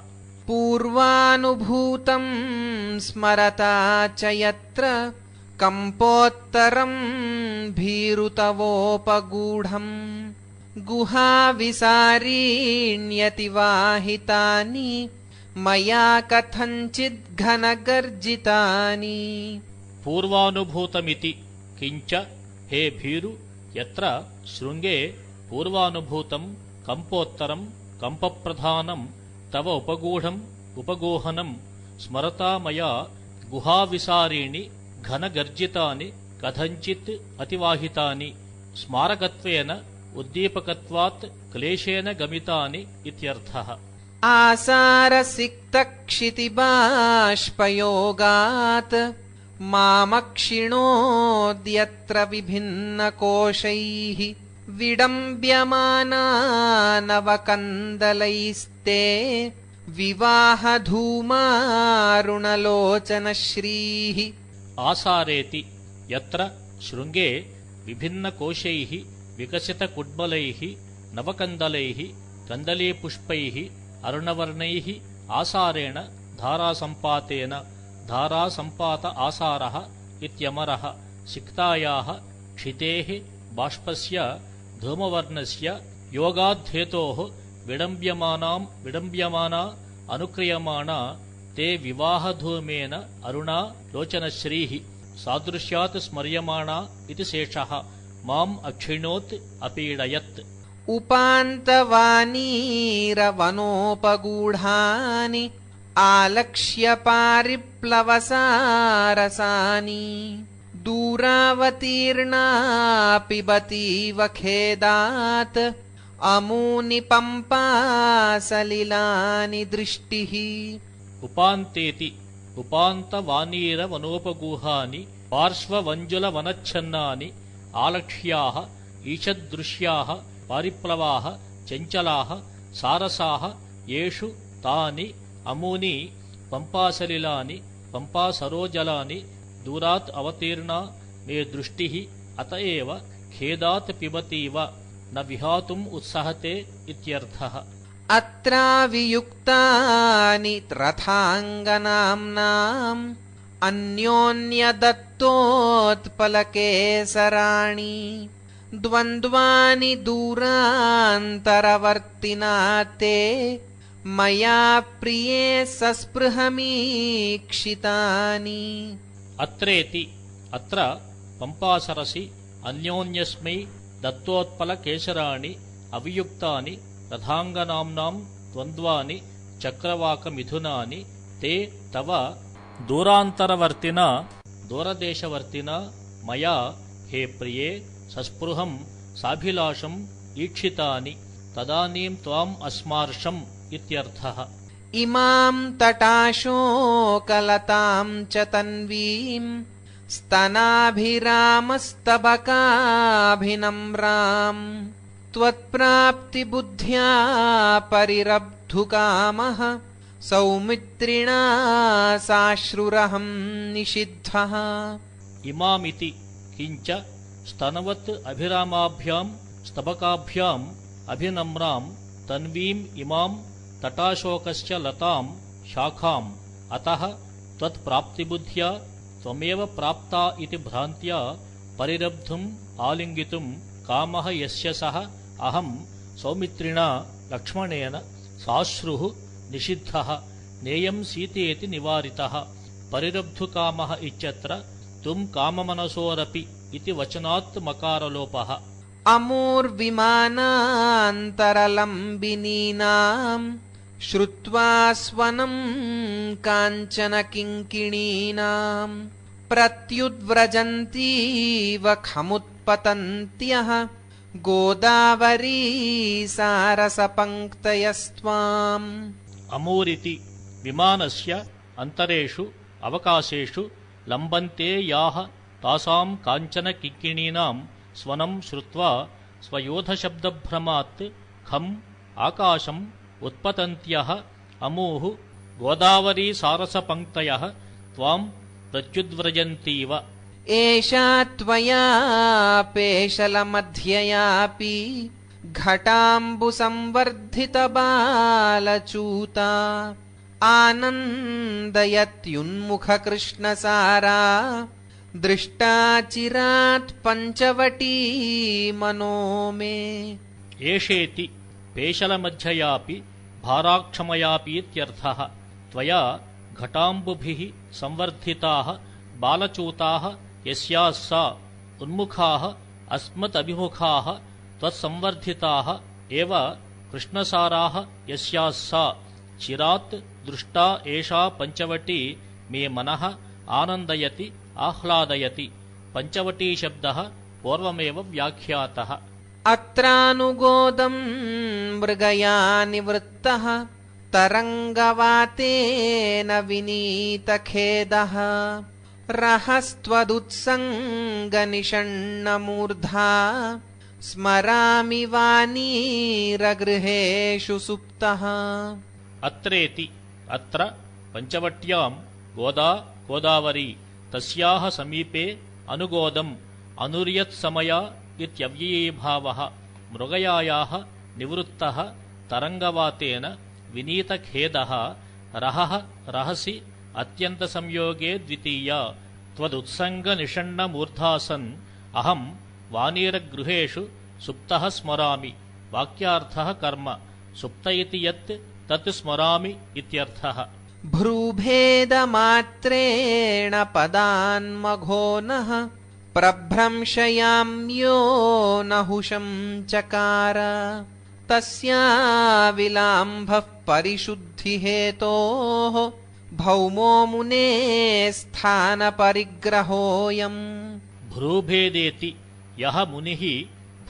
पूर्वानुभूतम् स्मरता च यत्र कम्पोत्तरम् भीरुतवोपगूढम् गुहाविसारीण्यतिवाहितानि मया कथञ्चिद्घनगर्जितानि पूर्वानुभूतमिति किञ्च हे भीरु यत्र शृङ्गे पूर्वानुभूतं कम्पोत्तरं कम्पप्रधानं तव उपगूढम् उपगोहनं स्मरता मया गुहाविसारीणि घनगर्जितानि कथञ्चित् अतिवाहितानि स्मारकत्वेन उद्दीपकत्वात् क्लेशेन गमितानि इत्यर्थः। आसारसिक्तक्षितिबाष्पयोगात् मामक्षिणोद्यत्र विभिन्नकोशैः विडम्ब्यमाना नवकन्दलैस्ते विवाहधूमारुणलोचनश्रीः। आसारेति यत्र शृङ्गे विभिन्नकोशैः विकसितकुड्मलैः नवकन्दलैः कन्दलीपुष्पैः अरुणवर्णैः आसारेण धारासम्पातेन धारासम्पात आसारः इत्यमरः सिक्तायाः क्षितेः बाष्पस्य धूमवर्णस्य योगाद्धेतोः विडम्ब्यमाना अनुक्रियमाणा ते विवाहधूमेन अरुणा लोचनश्रीः सादृश्यात् स्मर्यमाणा इति शेषः माम् अक्षिणोत् अपीडयत्। उपान्तवानीरवनोपगूढानि आलक्ष्य पारिप्लवसारसानि दूरावतीर्णा पिबतीव खेदात् अमूनि पम्पासलिलानि दृष्टिः। उपान्तेति उपान्तवानीरवनोपगूहानि पार्श्ववञ्जुलवनच्छन्नानि आलक्ष्याः ईषद्दृश्याः पारिप्लवाः चञ्चलाः सारसाः येषु तानि अमूनि पम्पासलिलानि पम्पासरोजलानि दूरात् अवतीर्णा मे दृष्टिः अत एव खेदात् पिबतीव न विहातुम् उत्सहते इत्यर्थः। अत्रावियुक्तानि रथाङ्गनाम्नाम् अन्योन्यदत्तोत्पलकेसराणि द्वन्द्वानि दूरान्तरवर्तिना ते मया प्रिये सस्पृहमीक्षितानि। अत्रेति अत्र पम्पासरसि अन्योन्यस्मै दत्तोत्पलकेसराणि अवियुक्तानि रथाङ्गनाम्नां द्वन्द्वानि चक्रवाकमिथुनानि ते तव दूरान्तरवर्तिना दूरदेशवर्तिना मया हे प्रिये सस्पृहं साभिलाषम् ईक्षितानि तदानीं त्वाम् अस्मार्षम् इत्यर्थः। इमां तटाशोकलतां च तन्वीं स्तनाभिरामस्तबकाभिनम्रां त्वत्प्राप्तिबुद्ध्या परिरब्धुकामः सौमित्रिणा साश्रुरहं निषिद्धः। इमामिति किञ्च स्तनवत् अभिरामाभ्यां स्तबकाभ्याम् अभिनम्रां तन्वीम् इमां तटाशोकस्य लतां शाखाम् अतः त्वत्प्राप्तिबुद्ध्या त्वमेव प्राप्ता इति भ्रान्त्या परिरब्धुम् आलिङ्गितुम् कामः यस्य सः अहं सौमित्रिणा लक्ष्मणेन साश्रुः निषिद्धः नेयं सीतेति निवारितः। परिरब्धुकामः इत्यत्र तुम् काममनसोरपि इति वचनात् मकारलोपः। अमूर्विमानान्तरलम्बिनीनां श्रुत्वा स्वनं काञ्चन किङ्किणीनां प्रत्युद्व्रजन्तीव खमुत्पतन्त्यः गोदावरी सारसपङ्क्तयस्त्वाम्। अमूरिति विमानस्य अन्तरेषु अवकाशेषु लम्बन्ते याः तासां काञ्चन किङ्किणीनां स्वनं श्रुत्वा स्वयोधशब्दभ्रमात् खम् आकाशम् उत्पतन्त्यः अमूः गोदावरी सारसपङ्क्तयः त्वां प्रत्युद्व्रजन्तीव। एषा त्वया पेशलमध्ययापि घटाम्बुसंवर्धितबालचूता आनन्दयत्युन्मुखकृष्णसारा दृष्टा चिरात् पञ्चवटी मनो मे। एषेति पेशलमध्ययापि भाराक्षमयापीत्यर्थः। त्वया घटाम्बुभिः संवर्धिताः बालचूताः यस्याः सा उन्मुखाः अस्मदभिमुखाः त्वत्संवर्धिताः एव कृष्णसाराः यस्याः सा चिरात् दृष्टा एषा पञ्चवटी मे मनः आनन्दयति आह्लादयति। पञ्चवटीशब्दः पूर्वमेव व्याख्यातः। अत्रानुगोदम् मृगया निवृत्तः तरङ्गवातेन विनीतखेदः रहस्त्वदुत्सङ्गनिषण्णमूर्धा स्मरामि वानीरगृहेषु सुप्तः। अत्रेति अत्र पञ्चवट्यां गोदा गोदावरी तस्याः समीपे अनुगोदम् अनुर्यत्समया इत्यव्ययीभावः मृगयायाः निवृत्तः तरङ्गवातेन विनीतखेदः रहः रहसि अत्यन्तसंयोगे द्वितीया त्वदुत्सङ्गनिषण्णमूर्धासन् अहं वानीरगृहेषु सुप्तः स्मरामि। वाक्यार्थः कर्म सुप्त इति यत् तत् स्मरामि इत्यर्थः। भ्रूभेदमात्रेण पदान्मघोनः प्रभ्रंशयाम्यो नहुषं चकार तस्या विलाम्भः परिशुद्धिहेतोः भौमो मुने स्थानपरिग्रहोऽयम्। भ्रूभेदेति यः मुनिः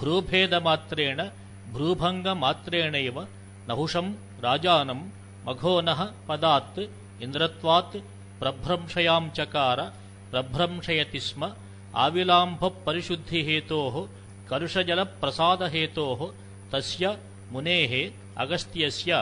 भ्रूभेदमात्रेण भ्रूभङ्गमात्रेणैव नहुषं राजानं मघोनः पदात् इन्द्रत्वात् प्रभ्रंशयाञ्चकार प्रभ्रंशयति स्म। आविलाम्भपरिशुद्धिहेतोः कलुषजलप्रसादहेतोः तस्य मुनेः अगस्त्यस्य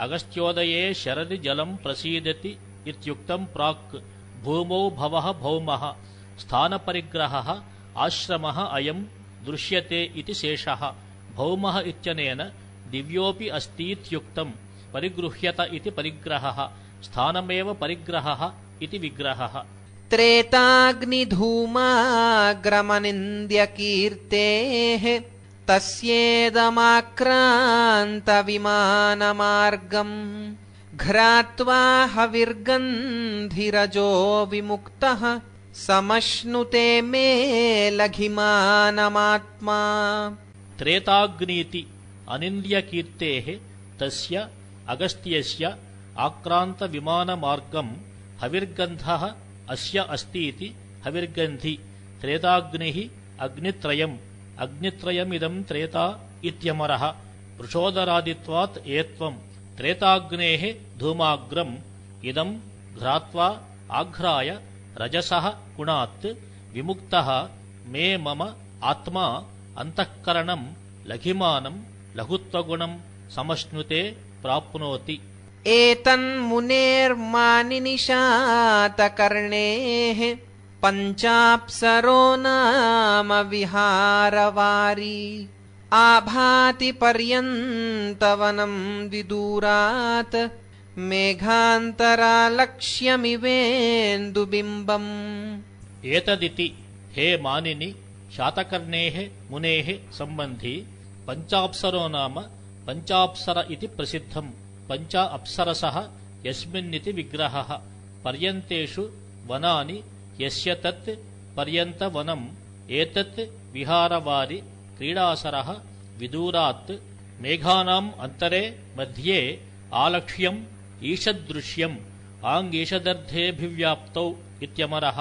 अगस्त्योदये शरदि जलं प्रसीदति इत्युक्तं प्राक्। भूमौ भवः भौमः स्थानपरिग्रहः आश्रमः अयं दृश्यते इति शेषः। भौमः इत्यनेन दिव्योऽपि अस्तीत्युक्तं परिगृह्यत इति परिग्रहः स्थानमेव परिग्रहः इति विग्रहः। त्रेताग्निधूमाग्रमनिन्द्यकीर्तेः तस्येदमाक्रान्तविमानमार्गम् घ्रात्वा हविर्गन्धिरजो विमुक्तः समश्नुते मे लघिमानमात्मा। त्रेताग्नीति अनिन्द्यकीर्तेः तस्य अगस्त्यस्य आक्रान्तविमानमार्गम् हविर्गन्धः अस्य अस्तीति हविर्गन्धि। त्रेताग्निः अग्नित्रयम् अग्नित्रयमिदं त्रेता इत्यमरः वृषोदरादित्वात् एत्वम्। त्रेताग्नेः धूमाग्रम् इदं घ्रात्वा आघ्राय रजसः गुणात् विमुक्तः मे मम आत्मा अन्तःकरणं लघिमानं लघुत्वगुणं समश्नुते प्राप्नोति। एतन्मुनेर्मानिनिशातकर्णेः पञ्चाप्सरो नाम विहारवारी आभाति पर्यन्तवनं विदूरात् मेघान्तरालक्ष्यमिवेन्दुबिम्बम्। एतदिति हे मानिनि शातकर्णेः मुनेः सम्बन्धी पञ्चाप्सरो नाम पञ्चाप्सर इति प्रसिद्धम्। पञ्च अप्सरसः यस्मिन्निति विग्रहः। पर्यन्तेषु वनानि यस्य तत् पर्यन्तवनम् एतत् विहारवारि क्रीडासरः विदूरात् मेघानाम् अन्तरे मध्ये आलक्ष्यम् ईषदृश्यम् आङ्गीषदर्थेऽभिव्याप्तौ इत्यमरः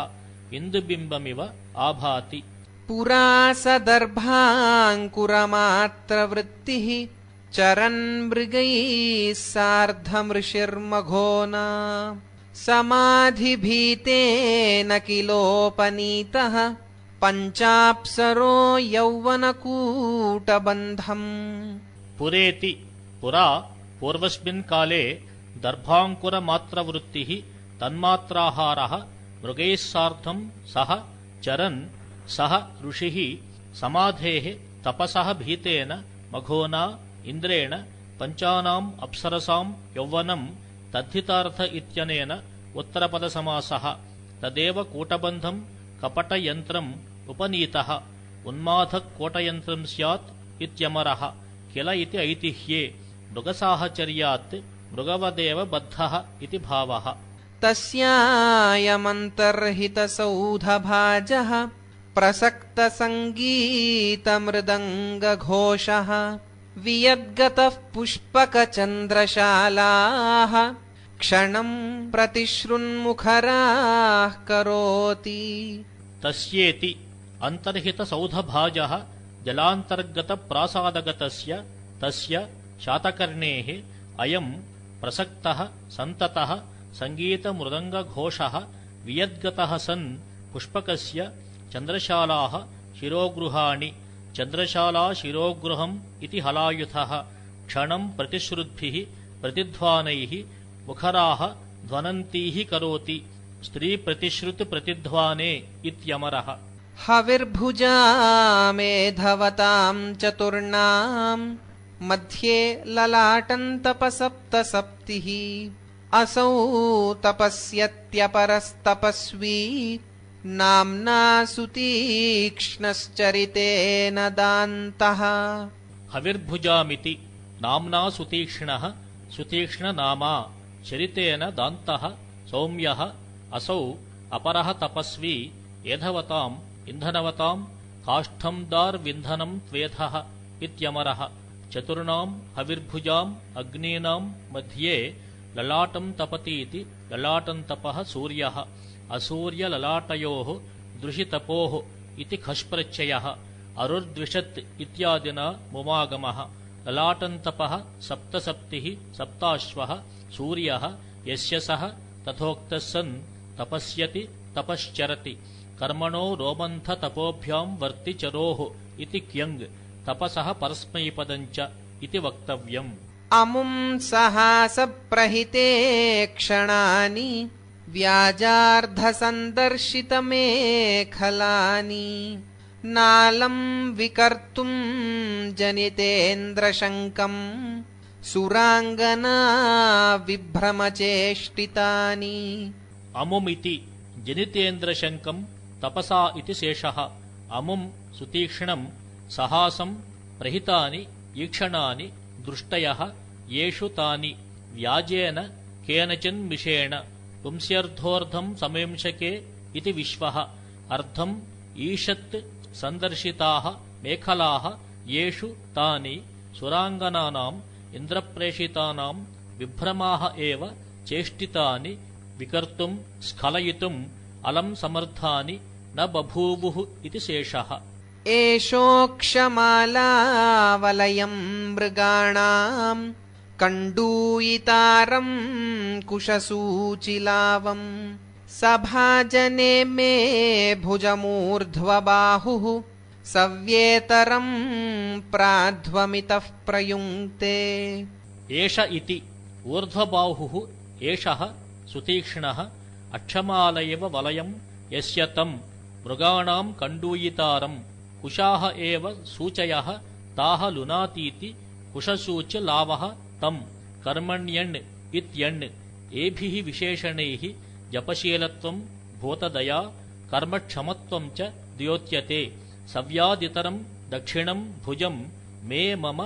इन्दुबिम्बमिव आभाति। पुरा सदर्भाङ्कुरमात्रवृत्तिः चरन् मृगैः सार्धमृषिर्मघोना समाधिभीतेन किलोपनीतः पञ्चाप्सरो यौवनकूटबन्धम्। पुरेति पुरा पूर्वस्मिन् काले दर्भाङ्कुरमात्रवृत्तिः तन्मात्राहारः मृगैः सार्धं सः चरन् सः ऋषिः समाधेः तपसः भीतेन मघोना इन्द्रेण पञ्चानाम् अप्सरसाम् यौवनम् तद्धितार्थ इत्यनेन उत्तरपदसमासः। तदेव कूटबन्धम् कपटयन्त्रम् उपनीतः उन्मादकोटयन्त्रं स्यात् इत्यमरः किल इति ऐतिह्ये मृगसाहचर्यात् मृगवदेव बद्धः इति भावः। तस्यायमन्तर्हितसौधभाजः प्रसक्तसङ्गीतमृदङ्गघोषः वियद्गतः पुष्पकचन्द्रशालाः क्षणम् प्रतिशृन्मुखराः करोति। तस्येति अन्तर्हितसौधभाजः जलान्तर्गतप्रासादगतस्य तस्य शातकर्णेः अयम् प्रसक्तः सन्ततः सङ्गीतमृदङ्गघोषः वियद्गतः सन् पुष्पकस्य चन्द्रशालाः शिरोगृहाणि चन्द्रशाला शिरोगृहम् इति हलायुधः क्षणम् प्रतिश्रुद्भिः प्रतिध्वानैः मुखराः ध्वनन्तीः करोति स्त्रीप्रतिश्रुतिप्रतिध्वाने इत्यमरः। हविर्भुजा मेधवताम् चतुर्णाम् मध्ये ललाटन्तपसप्तसप्तिः असौ तपस्यत्यपरस्तपस्वी नाम्ना सुतीक्ष्णश्चरितेन दान्तः। हविर्भुजामिति नाम्ना सुतीक्ष्णः सुतीक्ष्णनामा चरितेन दान्तः सौम्यः असौ अपरः तपस्वी एधवताम् इन्धनवताम् काष्ठम् दार्विन्धनम् त्वेधः इत्यमरः। चतुर्णाम् हविर्भुजाम् अग्नीनाम् मध्ये ललाटम् तपतीति ललाटन्तपः सूर्यः असूर्यललाटयोः दृशितपोः इति खष्प्रत्ययः अरुर्द्विषत् इत्यादिना मुमागमः। ललाटन्तपः सप्तसप्तिः सप्ताश्वः सूर्यः यस्य सः तथोक्तः सन् तपस्यति तपश्चरति कर्मणो रोमन्थतपोभ्याम् वर्तिचरोः इति क्यङ् तपसः परस्मैपदञ्च इति वक्तव्यम्। अमुम् सहासप्रहिते क्षणानि व्याजार्धसन्दर्शितमेखलानि नालम् विकर्तुम् जनितेन्द्रशङ्कम् सुराङ्गना विभ्रमचेष्टितानि। अमुमिति जनितेन्द्रशङ्कम् तपसा इति शेषः। अमुम् सुतीक्ष्णम् सहासम् प्रहितानि ईक्षणानि दृष्टयः येषु तानि व्याजेन केनचिन्मिषेण पुंस्यर्धोऽर्धम् समेंशके इति विश्वः अर्धम् ईषत् सन्दर्शिताः मेखलाः येषु तानि सुराङ्गनानाम् इन्द्रप्रेषितानाम् विभ्रमाः एव चेष्टितानि विकर्तुम् स्खलयितुम् अलम् समर्थानि न बभूवुः इति शेषः। एषोक्षमालावलयम् मृगाणाम् कण्डूयितारम् कुशसूचिलावम् सभाजने मे भुजमूर्ध्वबाहुः सव्येतरम् प्राध्वमितः प्रयुङ्क्ते। एष इति ऊर्ध्वबाहुः एषः सुतीक्ष्णः अक्षमालयव वलयम् यस्य तम् मृगाणाम् कण्डूयितारम् कुशाः एव सूचयः ताः लुनातीति कुशसूच्यलावः तम् कर्मण्यण् इत्यण् एभिः विशेषणैः जपशीलत्वम् भूतदया कर्मक्षमत्वम् च द्योत्यते। सव्यादितरम् दक्षिणम् भुजम् मे मम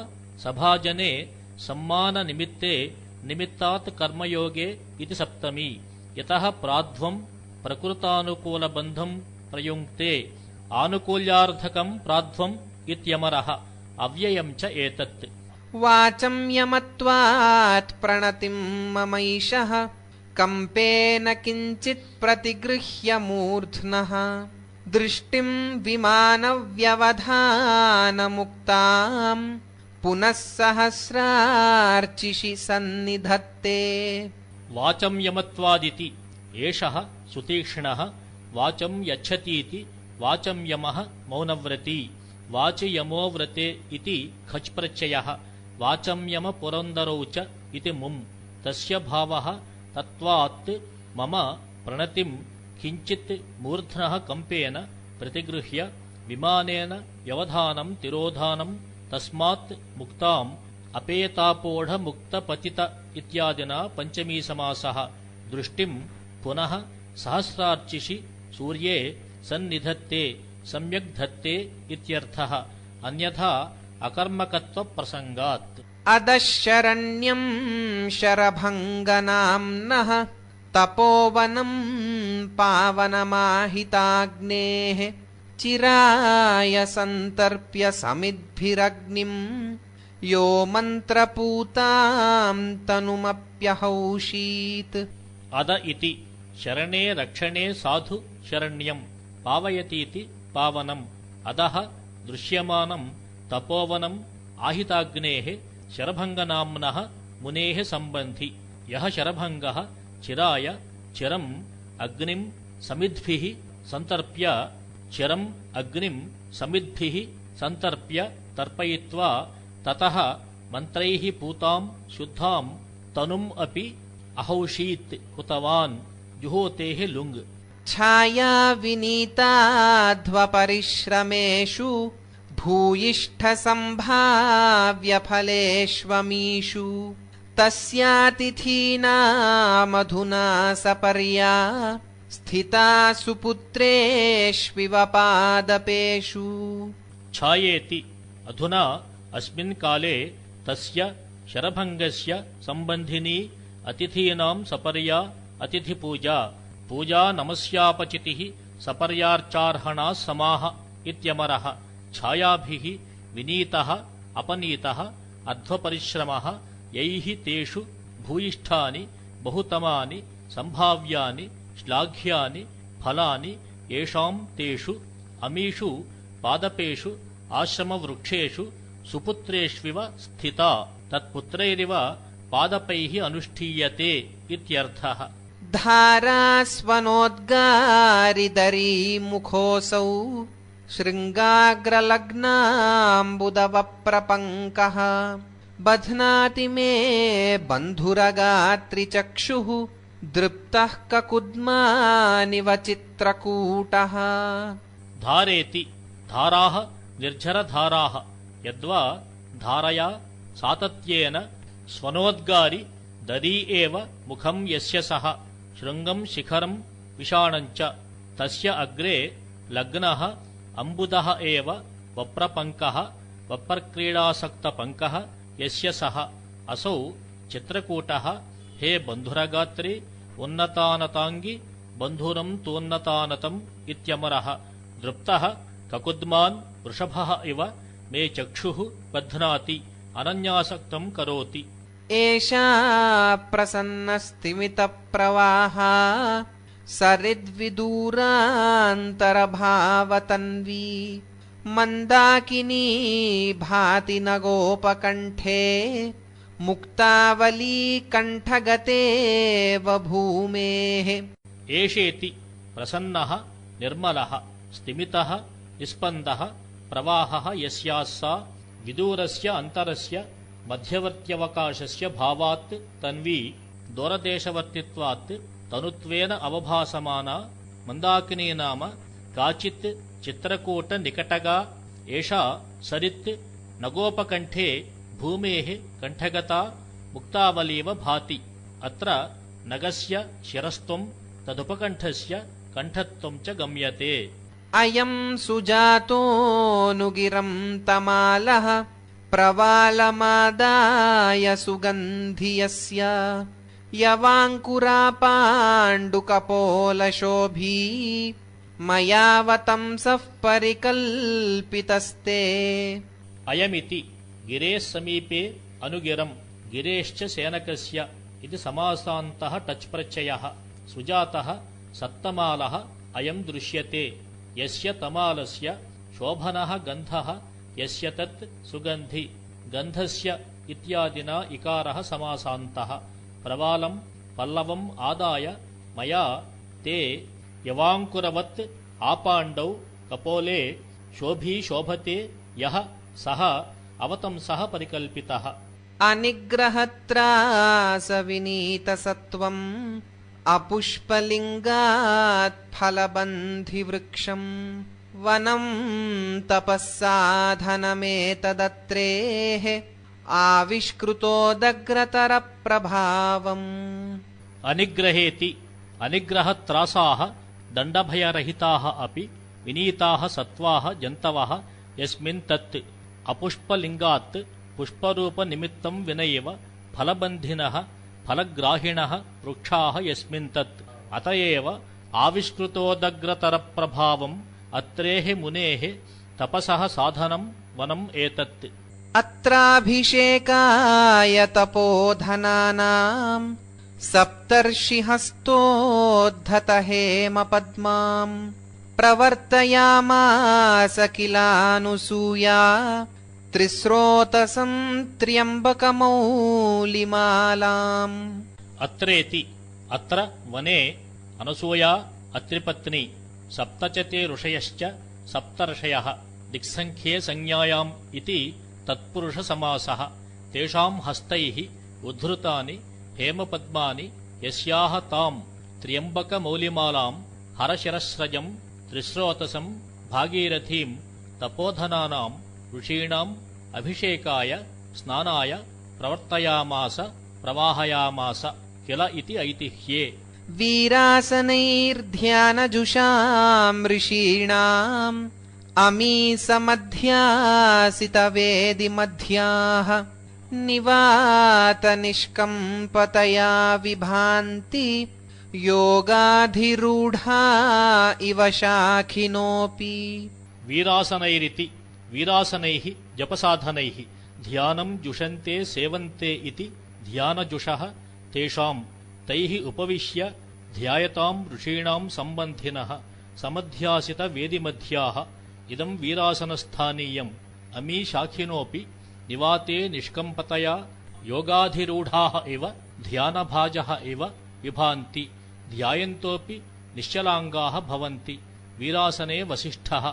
सभाजने सम्माननिमित्ते निमित्तात् कर्मयोगे इति सप्तमी। यतः प्राध्वम् प्रकृतानुकूलबन्धम् प्रयुङ्क्ते आनुकूल्यार्थकम् प्राध्वम् इत्यमरः। अव्ययम् च एतत्। वाचम् यमत्वात् प्रणतिम् ममैषः कम्पेन किञ्चित् प्रतिगृह्य मूर्ध्नः दृष्टिम् विमानव्यवधानमुक्ताम् पुनः सहस्रार्चिषि सन्निधत्ते। वाचम् यमत्वादिति एषः सुतीक्ष्णः वाचम् यच्छतीति वाचम् यमः मौनव्रती वाचि यमो व्रते इति खच् प्रत्ययः वाचम् यम पुरन्दरौ च इति मुम् तस्य भावः तत्त्वात् मम प्रणतिम् किञ्चित् मूर्ध्नः कम्पेन प्रतिगृह्य विमानेन व्यवधानम् तिरोधानम् तस्मात् मुक्ताम् अपेतापोढमुक्तपतित इत्यादिना पञ्चमी समासः। दृष्टिम् पुनः सहस्रार्चिषि सूर्ये सन्निधत्ते सम्यक् धत्ते इत्यर्थः अन्यथा अकर्मकत्वप्रसङ्गात् अदशरण्यम् शरभङ्गनाम्नः तपोवनम् पावनमाहिताग्नेः चिराय सन्तर्प्य समिद्भिरग्निम् यो मन्त्रपूताम् तनुमप्यहौषीत् अद इति शरणे रक्षणे साधु शरण्यम् पावयतीति पावनम् अदः दृश्यमानम् तपोवनम् आहिताग्नेः शरभङ्गनाम्नः मुनेः सम्बन्धि यः शरभङ्गः चिराय चिरम् अग्निम् समिद्भिः सन्तर्प्य चिरम् अग्निम् समिद्भिः सन्तर्प्य तर्पयित्वा ततः मन्त्रैः पूताम् शुद्धाम् तनुम् अपि अहौषीत् हुतवान् जुहोतेः लुङ् छाया विनीताध्वपरिश्रमेषु भूयिष्ठसम्भाव्यफलेष्वमीषु तस्यातिथीनामधुना सपर्या स्थिता सुपुत्रेष्विव पादपेषु छायेति अधुना अस्मिन् काले तस्य शरभङ्गस्य सम्बन्धिनी अतिथीनां सपर्या अतिथिपूजा पूजा नमस्यापचितिः सपर्यार्चार्हणा समाः इत्यमरः छायाभिः विनीतः अपनीतः अध्वपरिश्रमः यैः तेषु भूयिष्ठानि बहुतमानि सम्भाव्यानि श्लाघ्यानि फलानि येषां तेषु अमीषु पादपेषु आश्रमवृक्षेषु सुपुत्रेष्विव स्थिता तत्पुत्रैरिव पादपैः अनुष्ठीयते इत्यर्थः धारास्वनोद्गारिदरीमुखोऽसौ शृङ्गाग्रलग्नाम्बुदवप्रपङ्कः बध्नाति मे बन्धुरगात्रिचक्षुः दृप्तः ककुद्मानिव चित्रकूटः धारेति धाराः निर्झरधाराः यद्वा धारया सातत्येन स्वनोद्गारि दरी एव मुखं यस्य सः शृङ्गं शिखरं विषाणञ्च तस्य अग्रे लग्नः अम्बुदः एव वप्रपङ्कः वप्रक्रीडासक्तपङ्कः यस्य सः असौ चित्रकूटः हे बन्धुरगात्रे उन्नतानताङ्गि बन्धुरं तोन्नतानतम् इत्यमरः दृप्तः ककुद्मान् वृषभः इव मे चक्षुः बध्नाति अनन्यासक्तं करोति एषा प्रसन्नस्तिमितप्रवाहा सरिद्विदूरान्तरभावतन्वी मन्दाकिनी भाति नगोपकण्ठे मुक्तावली कण्ठगतेव भूमेः एषेति प्रसन्नः निर्मलः स्तिमितः निस्पन्दः प्रवाहः यस्याः सा विदूरस्य अन्तरस्य मध्यवर्त्यवकाशस्य भावात् तन्वी दूरदेशवर्तित्वात् तनुत्वेन अवभासमाना मन्दाकिनी नाम काचित् चित्रकूटनिकटगा एषा सरित् नगोपकण्ठे भूमेः कण्ठगता मुक्तावलीव भाति अत्र नगस्य शिरस्त्वं तदुपकण्ठस्य कण्ठत्वं च गम्यते अयं सुजातोऽनुगिरं तमालः प्रवालमादाय सुगन्धि यस्य यवाङ्कुरापाण्डुकपोलशोभी मयावतंसः परिकल्पितस्ते अयमिति गिरेः समीपे अनुगिरं गिरेश्च सेनकस्य इति समासान्तः टच् प्रत्ययः सुजातः सत्तमालः अयं दृश्यते यस्य तमालस्य शोभनः गन्धः यस्य तत् सुगन्धि गन्धस्य इत्यादिना इकारः समासान्तः प्रवालं पल्लवम् आदाय मया ते यवाङ्कुरवत् आपाण्डौ कपोले शोभी शोभते यः सः अवतंसः परिकल्पितः अनिग्रहत्रासविनीतसत्त्वम् अपुष्पलिङ्गात् फलबन्धिवृक्षम् वनं तपःसाधनमेतदत्रेः आविष्कृतोदग्रतरप्रभावम् अनिग्रहेति अनिग्रहत्रासाः दण्डभयरहिताः अपि विनीताः सत्त्वाः जन्तवः यस्मिन् तत् अपुष्पलिङ्गात् पुष्परूपनिमित्तं विनैव फलबन्धिनः फलग्राहिणः वृक्षाः यस्मिन् तत् अत एव आविष्कृतोदग्रतरप्रभावम् अत्रेः मुनेः तपसः साधनं वनम् एतत् अत्राभिषेकाय तपोधनानाम् सप्तर्षिहस्तोद्धत हेमपद्माम् प्रवर्तयामास किलानुसूया त्रिस्रोतसं त्र्यम्बकमौलिमालाम् अत्रेति अत्र वने अनसूया अत्रिपत्नी सप्त च ते ऋषयश्च सप्तर्षयः दिक्सङ्ख्ये संज्ञायाम् इति तत्पुरुषसमासः तेषाम् हस्तैः उद्धृतानि हेमपद्मानि यस्याः ताम् त्र्यम्बकमौलिमालाम् हरशिरस्रजम् त्रिस्रोतसम् भागीरथीम् तपोधनानाम् ऋषीणाम् अभिषेकाय स्नानाय प्रवर्तयामास प्रवाहयामास किल इति ऐतिह्ये वीरासनैर्ध्यानजुषाम् ऋषीणाम् अमीसमध्यासितवेदिमध्याः निवातनिष्कम्पतया विभान्ति योगाधिरूढा इव शाखिनोऽपि वीरासनैरिति वीरासनैः जपसाधनैः ध्यानं जुषन्ते सेवन्ते इति ध्यानजुषः तेषाम् तैः उपविश्य ध्यायताम् ऋषीणाम् सम्बन्धिनः समध्यासितवेदिमध्याः इदं वीरासनस्थानीयम् अमी शाखिनोऽपि निवाते निष्कम्पतया योगाधिरूढाः इव ध्यानभाजः इव विभान्ति ध्यायन्तोऽपि निश्चलाङ्गाः भवन्ति वीरासने वसिष्ठः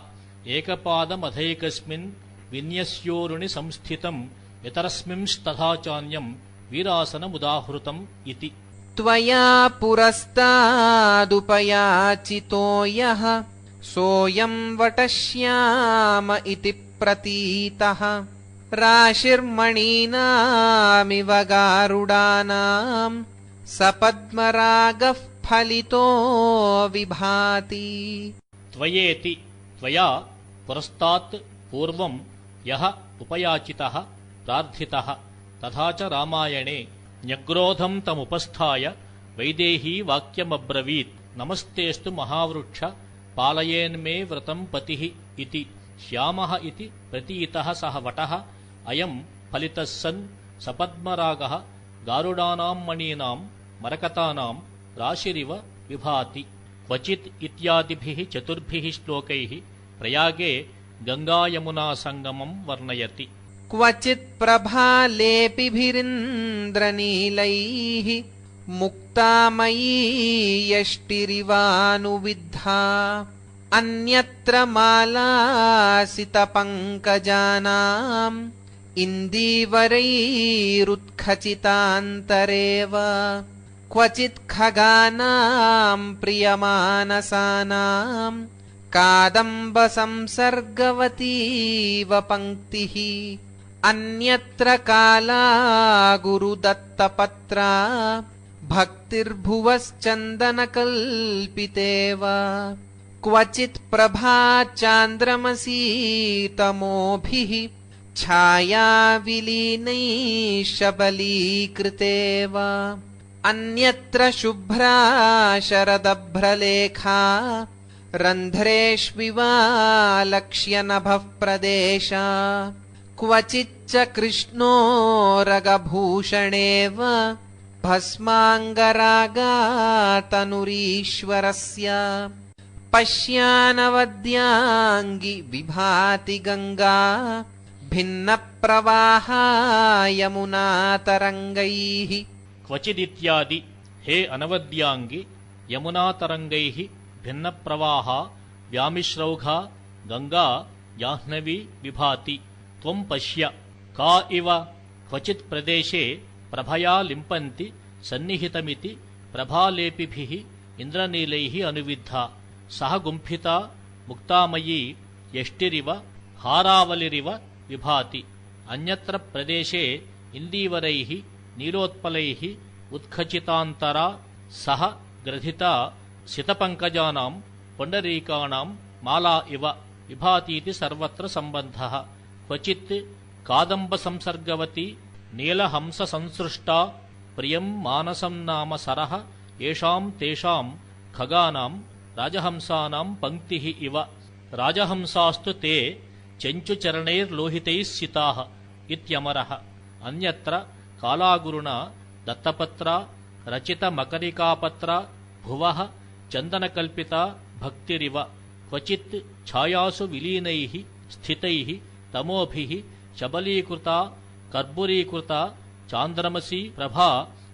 एकपादमधैकस्मिन् विन्यस्योरुणि संस्थितम् इतरस्मिंस्तथा चान्यम् वीरासनमुदाहृतम् इति त्वया पुरस्तादुपयाचितो यः सोऽयं वटश्याम इति प्रतीतः राशिर्मणीनामिव गारुडानाम् सपद्मरागः फलितो विभाति त्वयेति त्वया पुरस्तात् पूर्वम् यः उपयाचितः प्रार्थितः तथा च रामायणे न्यग्रोधम् तमुपस्थाय वैदेही वाक्यमब्रवीत् नमस्तेऽस्तु महावृक्ष पालयेन्मे व्रतम् पतिः इति श्यामः इति प्रतीतः सः वटः अयम् फलितः सन् सपद्मरागः गारुडानाम् मणीनाम् मरकतानाम् राशिरिव विभाति क्वचित् इत्यादिभिः चतुर्भिः श्लोकैः प्रयागे गङ्गायमुनासङ्गमम् वर्णयति क्वचित् प्रभालेपिभिरिन्द्रनीलैः मुक्तामयी यष्टिरिवानुविद्धा अन्यत्र मालासितपङ्कजानाम् इन्दीवरैरुत्खचितान्तरेव क्वचित् खगानाम् प्रियमानसानाम् कादम्बसंसर्गवतीव पङ्क्तिः अन्यत्र काला गुरुदत्तपत्रा भक्तिर्भुवश्चन्दनकल्पितेव क्वचित् प्रभाचान्द्रमसीतमोभिः छायाविलीनैः शबलीकृतेव अन्यत्र शुभ्रा शरदभ्रलेखा रन्ध्रेष्विवालक्ष्य नभःप्रदेशा क्वचिच्च कृष्णो रगभूषणेव भस्माङ्गरागातनुरीश्वरस्य पश्यानवद्याङ्गि विभाति गङ्गा भिन्नप्रवाहा यमुनातरङ्गैः क्वचिदित्यादि हे अनवद्यांगि यमुनातरङ्गैः भिन्नप्रवाहा व्यामिश्रौघा गङ्गा जाह्नवी विभाति त्वं पश्य का इव क्वचित् प्रदेशे प्रभया लिम्पन्ति सन्निहितमिति प्रभालेपिभिः इन्द्रनीलैः अनुविद्धा सह गुम्फिता मुक्तामयी यष्टिरिव हारावलिरिव विभाति अन्यत्र प्रदेशे इन्दीवरैः नीलोत्पलैः उत्खचितान्तरा सह ग्रथिता सितपङ्कजानाम् पुण्डरीकाणां माला इव विभातीति सर्वत्र सम्बन्धः। क्वचित् कादम्बसंसर्गवती नीलहंससंसृष्टा प्रियं मानसं नाम सरः येषां तेषां खगानां राजहंसानां पङ्क्तिः इव। राजहंसास्तु ते चञ्चुचरणैर्लोहितैः सिताः इत्यमरः। अन्यत्र कालागुरुणा दत्तपत्रा रचितमकरिकापत्रा भुवः चन्दनकल्पिता भक्तिरिव। क्वचित् छायासु विलीनैः स्थितैः तमोभिः शबलीकृता कर्पूरीकृता चान्द्रमसी प्रभा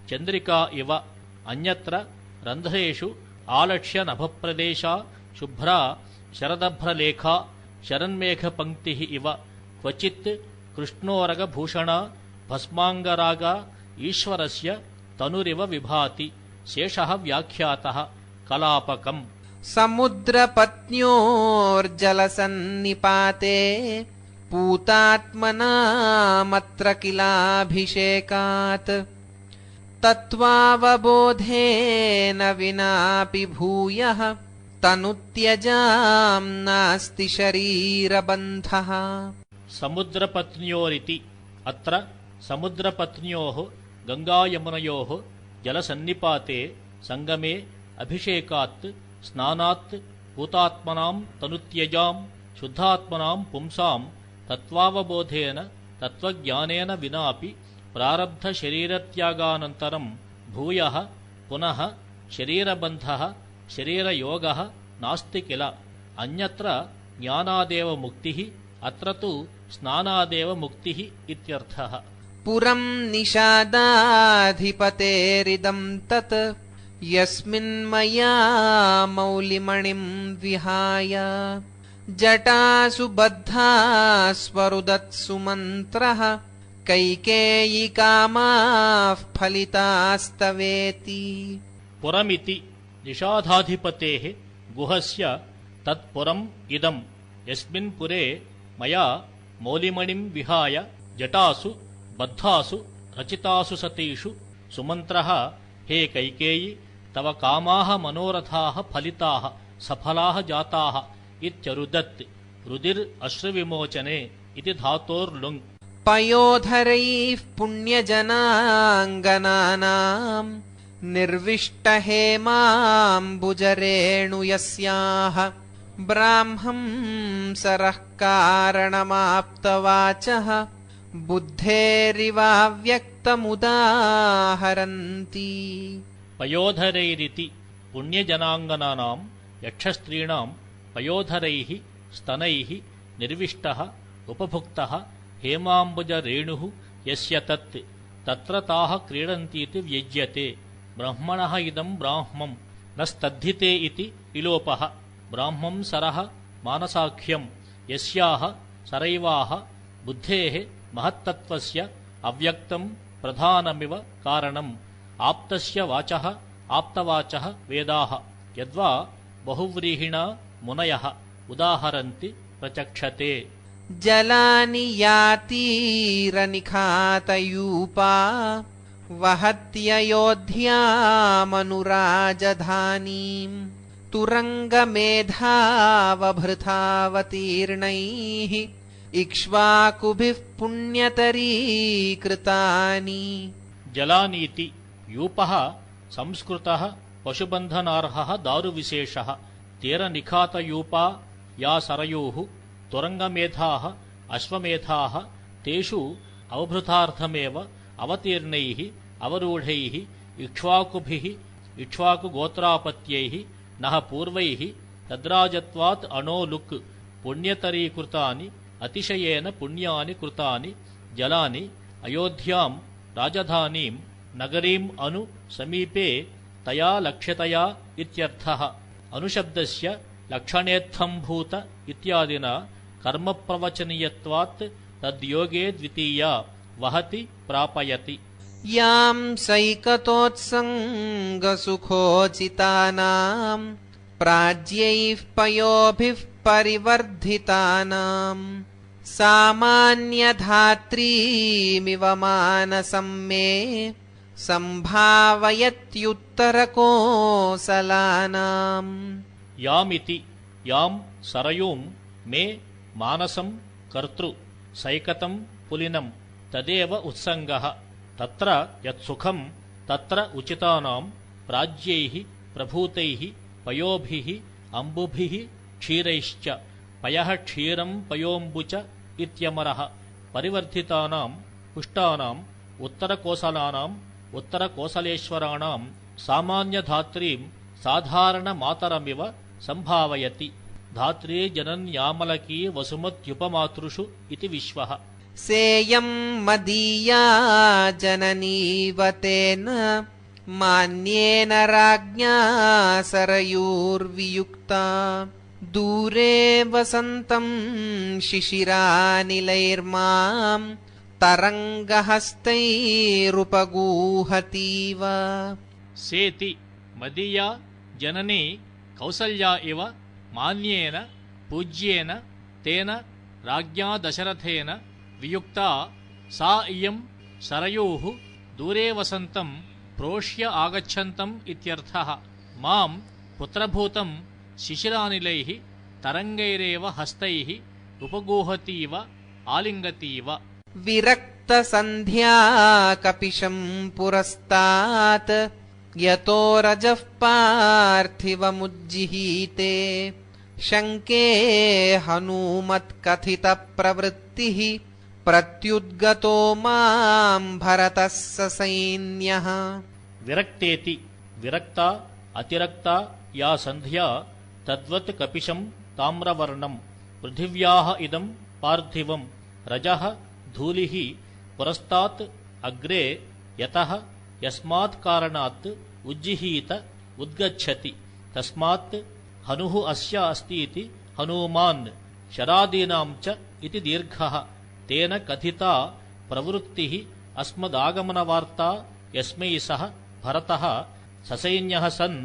चन्द्रिका इव। अन्यत्र रन्ध्रेषु आलक्ष्य नभप्रदेशा शुभ्रा शरदभ्रलेखा शरन्मेघपङ्क्तिः इव। क्वचित् कृष्णोरगभूषणा भस्माङ्गरागा ईश्वरस्य तनुरिव विभाति। शेषः व्याख्यातः कलापकम्। समुद्रपत्न्योर्जलसन्निपाते पूतात्मनामत्र किलाभिषेकात् तत्त्वावबोधेन विनापि भूयः तनुत्यजां नास्ति शरीरबन्धः। समुद्रपत्न्योरिति अत्र समुद्रपत्न्योः गङ्गायमुनयोः जलसन्निपाते संगमे अभिषेकात् स्नानात् पूतात्मनां तनुत्यजां शुद्धात्मनां पुंसां तत्त्वावबोधेन तत्त्वज्ञानेन विनापि प्रारब्धशरीरत्यागानन्तरं भूयः पुनः शरीरबन्धः शरीरयोगः नास्ति किल। अन्यत्र ज्ञानादेव मुक्तिः अत्र तु स्नानादेव मुक्तिः इत्यर्थः। पुरं निषादाधिपतेरिदं तत् यस्मिन्मया मौलिमणिं विहाय जटासु बद्धा स्वरुदत्सु मन्त्रः कैकेयी कामाः फलितास्तवेति। पुरमिति निषाधाधिपतेः गुहस्य तत्पुरम् इदम् यस्मिन् पुरे मया मौलिमणिं विहाय जटासु बद्धासु रचितासु सतीषु सुमन्त्रः हे कैकेयी तव कामाः मनोरथाः फलिताः सफलाः जाताः इत्यरुदत्। रुदिर् अश्रुविमोचने इति धातोर्लुङ्। पयोधरैः पुण्यजनाङ्गनानां निर्विष्टहेमाम्बुजरेणु यस्याः ब्राह्मं सरः कारणमाप्तवाचः बुद्धेरिवाव्यक्तमुदाहरन्ति। पयोधरैरिति पुण्यजनाङ्गनानां यक्षस्त्रीणां पयोधरैः स्तनैः निर्विष्टः उपभुक्तः हेमाम्बुजरेणुः यस्य तत् तत्र ताः क्रीडन्तीति व्यज्यते। ब्रह्मणः इदं ब्राह्मं न स्तद्धिते इति विलोपः। ब्राह्मं सरः मानसाख्यं यस्याः सरैवाः बुद्धेः महत्तत्त्वस्य अव्यक्तं प्रधानमिव कारणम्। आप्तस्य वाचः आप्तवाचः वेदाः यद्वा बहुव्रीहिणा मुनयः उदाहरन्ति प्रचक्षते। जलानि यातीरनिखातयूपा वहत्ययोध्यामनुराजधानीं तुरङ्गमेधावभृतावतीर्णैः इक्ष्वाकुभिः पुण्यतरीकृतानि। जलानीति यूपः संस्कृतः पशुबन्धनार्हः दारुविशेषः। तीरनिखातयूपा या सरयोः तुरङ्गमेधाः अश्वमेधाः तेषु अवभृतार्थमेव अवतीर्णैः अवरूढैः इक्ष्वाकुभिः इक्ष्वाकुगोत्रापत्यैः नः पूर्वैः तद्राजत्वात् अणोलुक् पुण्यतरीकृतानि अतिशयेन पुण्यानि कृतानि जलानि अयोध्यां राजधानीं नगरीम् अनु समीपे तया लक्ष्यतया इत्यर्थः। अनुशब्दस्य लक्षणेत्थम्भूत इत्यादिना कर्मप्रवचनीयत्वात् तद्योगे द्वितीया वहति प्रापयति। यां सैकतोत्सङ्गसुखोचितानां प्राज्यैः पयोभिः परिवर्धितानां सामान्यधात्रीमिव मानसं मे सम्भावयत्युत्तरकोसलानाम्। यामिति यां सरयूं मे मानसं कर्तृ सैकतं पुलिनं तदेव उत्संगः तत्र यत्सुखं तत्र उचितानां प्राज्यैः प्रभूतैः पयोभिः अम्बुभिः क्षीरैश्च पयः क्षीरं पयोऽम्बु च इत्यमरः परिवर्धितानां पुष्टानाम् उत्तरकोसलानाम् उत्तरकोसलेश्वराणां सामान्यधात्रीं साधारणमातरमिव सम्भावयति धात्री जनन्यामलकी वसुमत्युपमातृषु इति विश्वः सेयं मदीया जननीव तेन मान्येन राज्ञा सरयूर्वियुक्ता दूरे वसन्तं शिशिरानिलैर्मां तरङ्गहस्तैरुपगूहतीव सेति मदीया जननी कौसल्या इव मान्येन पूज्येन तेन राज्ञा दशरथेन वियुक्ता सा इयं सरयूः दूरे वसन्तं प्रोष्य आगच्छन्तम् इत्यर्थः मां पुत्रभूतं शिशिरानिलैः तरङ्गैरेव हस्तैः उपगूहतीव आलिङ्गतीव विरक्तसन्ध्या कपिशं पुरस्तात् यतो रजः पार्थिवमुज्जिहीते शङ्के हनूमत्कथितप्रवृत्तिः प्रत्युद्गतो मां भरतः ससैन्यः विरक्तेति विरक्ता अतिरक्ता या सन्ध्या तद्वत् कपिशं ताम्रवर्णं पृथिव्याः इदं पार्थिवं रजः धूलिः पुरस्तात् अग्रे यतः यस्मात् कारणात् उज्जिहीत उद्गच्छति तस्मात् हनुः अस्य अस्ति इति हनूमान् शरादीनां च इति दीर्घः तेन कथिता प्रवृत्तिः अस्मदागमनवार्ता यस्मै सः भरतः ससैन्यः सन्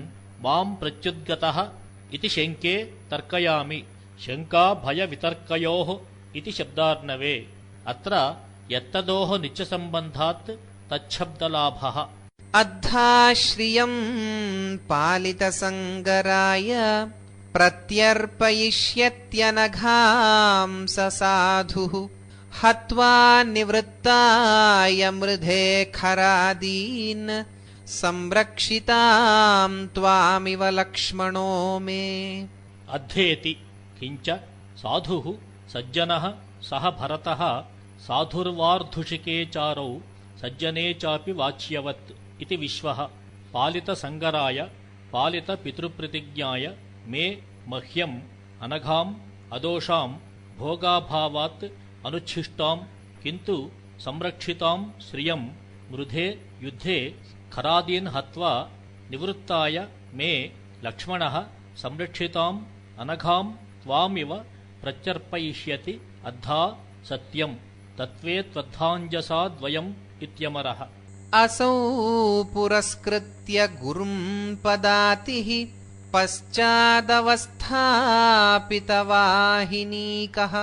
मां प्रत्युद्गतः इति शङ्के तर्कयामि शङ्का भयवितर्कयोः इति शब्दार्णवे अत्र यत्तदोः नित्यसम्बन्धात् तच्छब्दलाभः अद्धाश्रियं पालितसङ्गराय प्रत्यर्पयिष्यत्यनघां स साधुः हत्वा निवृत्ताय मृधे खरादीन् संरक्षितां त्वामिव लक्ष्मणो मे अद्धेति किञ्च साधुः सज्जनः सः भरतः साधुर्वार्धुषिके चारौ सज्जने चापि वाच्यवत् इति विश्वः पालितसङ्गराय पालितपितृप्रतिज्ञाय मे मह्यम् अनघाम् अदोषां भोगाभावात् अनुच्छिष्टां किन्तु संरक्षितां श्रियं मृधे युद्धे खरादीन् हत्वा निवृत्ताय मे लक्ष्मणः संरक्षिताम् अनघां त्वामिव प्रत्यर्पयिष्यति अद्धा सत्यं तत्त्वे त्वद्धाञ्जसा द्वयम् इत्यमरः असौ पुरस्कृत्य गुरुं पदातिः पश्चादवस्थापितवाहिनीकः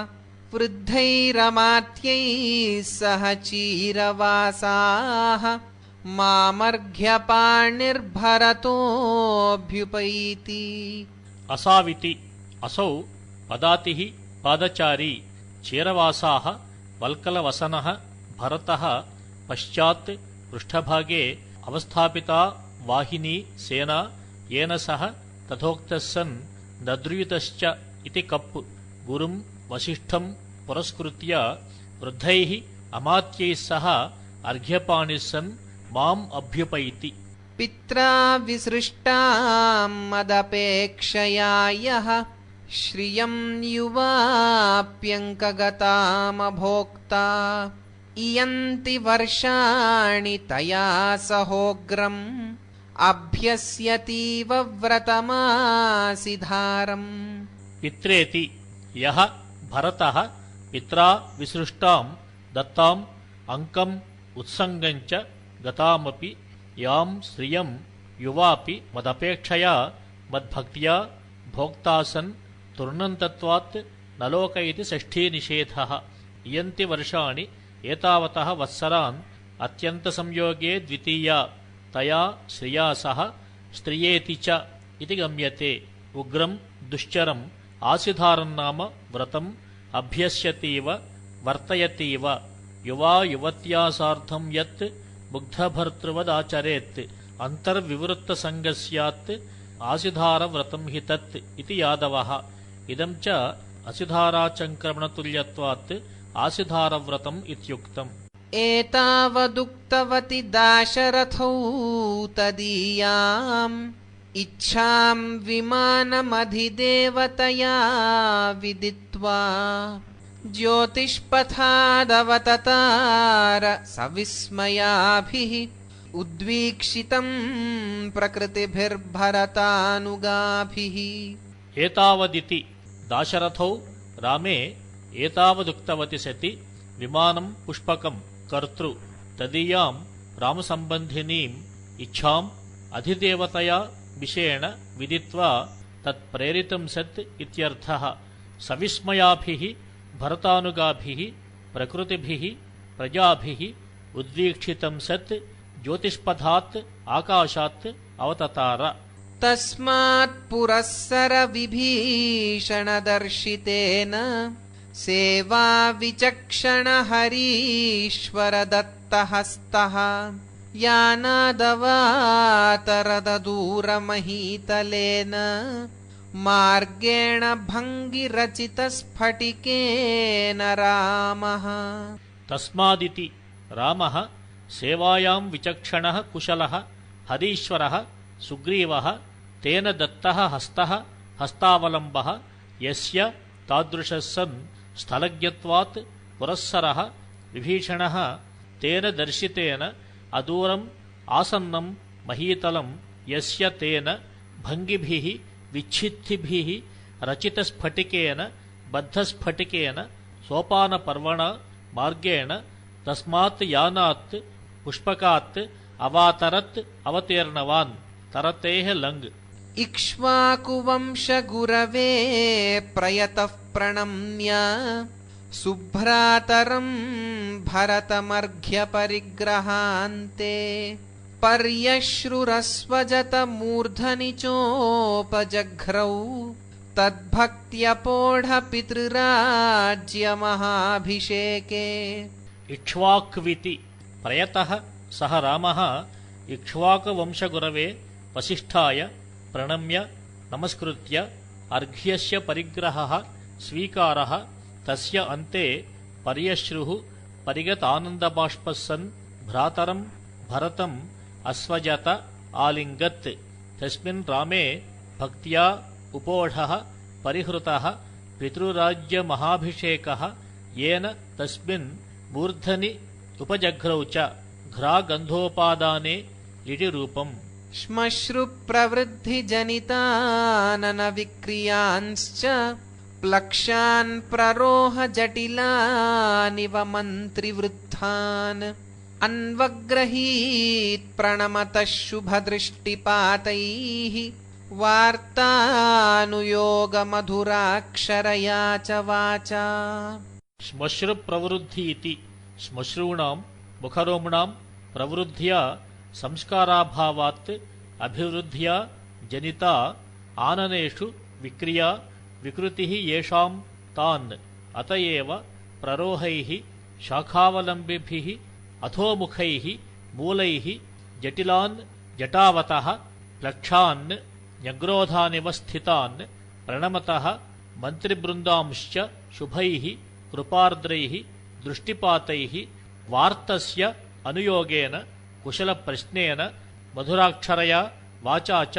वृद्धैरमात्यैः सह चीरवासाः मामर्घ्यपाणिर्भरतोऽभ्युपैति असाविति असौ पदातिः पादचारी चीरवासाः वल्कलवसनः भरतः पश्चात् पृष्ठभागे अवस्थापिता वाहिनी सेना येन सह तथोक्तः सन् दद्रुयुतश्च इति कप् गुरुं वसिष्ठं पुरस्कृत्य वृद्धैः अमात्यैः सह अर्घ्यपाणिः सन् माम् अभ्युपैति पित्रा विसृष्टां मदपेक्षया यः श्रियं युवाप्यङ्कगतामभोक्ता इयन्ति वर्षाणि तया सहोग्रम् अभ्यस्यतीव व्रतमासिधारम् पित्रेति यः भरतः पित्रा विसृष्टां दत्ताम् अङ्कम् उत्सङ्गञ्च गतामपि यां श्रियं युवापि मदपेक्षया मद्भक्त्या भोक्तासन् तूर्णन्तत्वात् न लोक इति षष्ठीनिषेधः इयन्ति वर्षाणि एतावतः वत्सरान् अत्यन्तसंयोगे द्वितीया तया श्रिया सह स्त्रियेति च इति गम्यते ఉగ్రం దుశ్చరం ఆసిధారన్నామ వ్రతం అభ్యస్యతీవ వర్తయతీవ యువా యువత్యా సార్ధం యత్ ముగ్ధభర్తృవదాచరేత్ అంతర్వివృత్త సంగస్యాత్ ఆసిధార వ్రతం హి తత్ ఇది యాదవః ఇదం చ అసిధారాచంక్రమణతుల్యత్వాత్ ఆసిధార వ్రతం ఇత్యుక్తం. ఏతావదుక్తవతి దాశరథౌ తదీయాం ఇచ్ఛాం విమానమధిదేవతయా విదిత్వా జ్యోతిష్పథాదవతతార సవిస్మయాభిః ఉద్వీక్షితం ప్రకృతిభిర్భరతానుగాభిః. ఏతావదితి దాశరథౌ రామే ఏతావదుక్తవతి సతి విమానం పుష్పకం కర్తృ తదీయాం రామసంబంధినీం ఇచ్ఛాం అధిదేవతయా విషేణ విదిత్వా తత్ప్రేరితం సత్ ఇత్యర్థః. సవిస్మయాభిః భరతానుగాభిః ప్రకృతిభిః ప్రజాభిః ఉద్వీక్షితం సత్ జ్యోతిష్పథాత్ ఆకాశాత్ అవతతార. తస్మాత్ పురస్సర విభీషణదర్శితేన సేవా విచక్షణ హరీశ్వర దత్తహస్తః యానాదవాతరదూరమహీతలేన మార్గేణ భంగిరచితస్ఫటికేన రామః. తస్మాదితి రామః సేవాయాం విచక్షణః కుశలః హరీశ్వరः సుగ్రీవः తేన దత్తः హస్తः హస్తావలంబः యస్య తాదృశः సన్ స్థలజ్ఞత్వాత్ పురస్సరः విభీషణः తేన దర్శితేన అదూరం ఆసన్నం మహీతలం యస్య తేన భంగిభిః విచ్ఛిత్తిభిః రచితస్ఫటికేన బద్ధస్ఫటికేన సోపానపర్వణ మార్గేణ తస్మాత్ యానాత్ పుష్పకాత్ అవాతరత్ అవతీర్ణవాన్ తరతేః లంగ్. ఇక్ష్వాకువంశగురవే ప్రయతః ప్రణమ్య శుభ్రాతరం భరతమర్ఘ్యపరిగ్రహాంతే పర్యశ్రురస్వజత మూర్ధని చోపజఘ్రౌ తద్భక్త్యపోఢ పితృరాజ్యమహాభిషేకే. ఇక్ష్వాక్వితి ప్రయతః సహ రామః ఇక్ష్వాకవంశగురవే వసిష్ఠాయ ప్రణమ్య నమస్కృత్య అర్ఘ్యస్య పరిగ్రహः స్వీకారः తస్య అంతే పర్యశ్రుః పరిగతానందబాష్పः సన్ భ్రాతరం భరతం అస్వజత ఆలింగత్. తస్మిన్ రామే భక్త్యా ఉపోఢః పరిహృతः పితృరాజ్యమహాభిషేకः येन తస్మిన్ మూర్ధని ఉపజఘ్రౌ చ ఘ్రాగంధోపాదానే లిటి రూపం. శ్మశ్రు ప్రవృద్ధి జనితానన విక్రియాంశ్చ ప్లక్షాన్ ప్రరోహ జటిలానివ మంత్రివృద్ధాన్ అన్వగ్రహీత్ ప్రణమతః శుభదృష్టిపాతైః వార్తానుయోగ మధురాక్షరయా చ వాచా. శ్మశ్రు ప్రవృద్ధి ఇతి శ్మశ్రూణాం ముఖరోముణాం ప్రవృద్ధ్యా సంస్కారాభావాత్ అభివృద్ధ్యా జనితా ఆననేషు విక్రియా వికృతిః యేషాం తాన్ అత ఏవ ప్రరోహైః శాఖావలంబిభిః అథోముఖైః మూలైః జటిలాన్ జటావతః ప్లక్షాన్ న్యగ్రోధానివ స్థితాన్ ప్రణమతః మంత్రిబృందాంశ్చ శుభైః కృపార్ద్రైః దృష్టిపాతైః వార్తస్య అనుయోగేన కుశల ప్రశ్నేన మధురాక్షరయా వాచా చ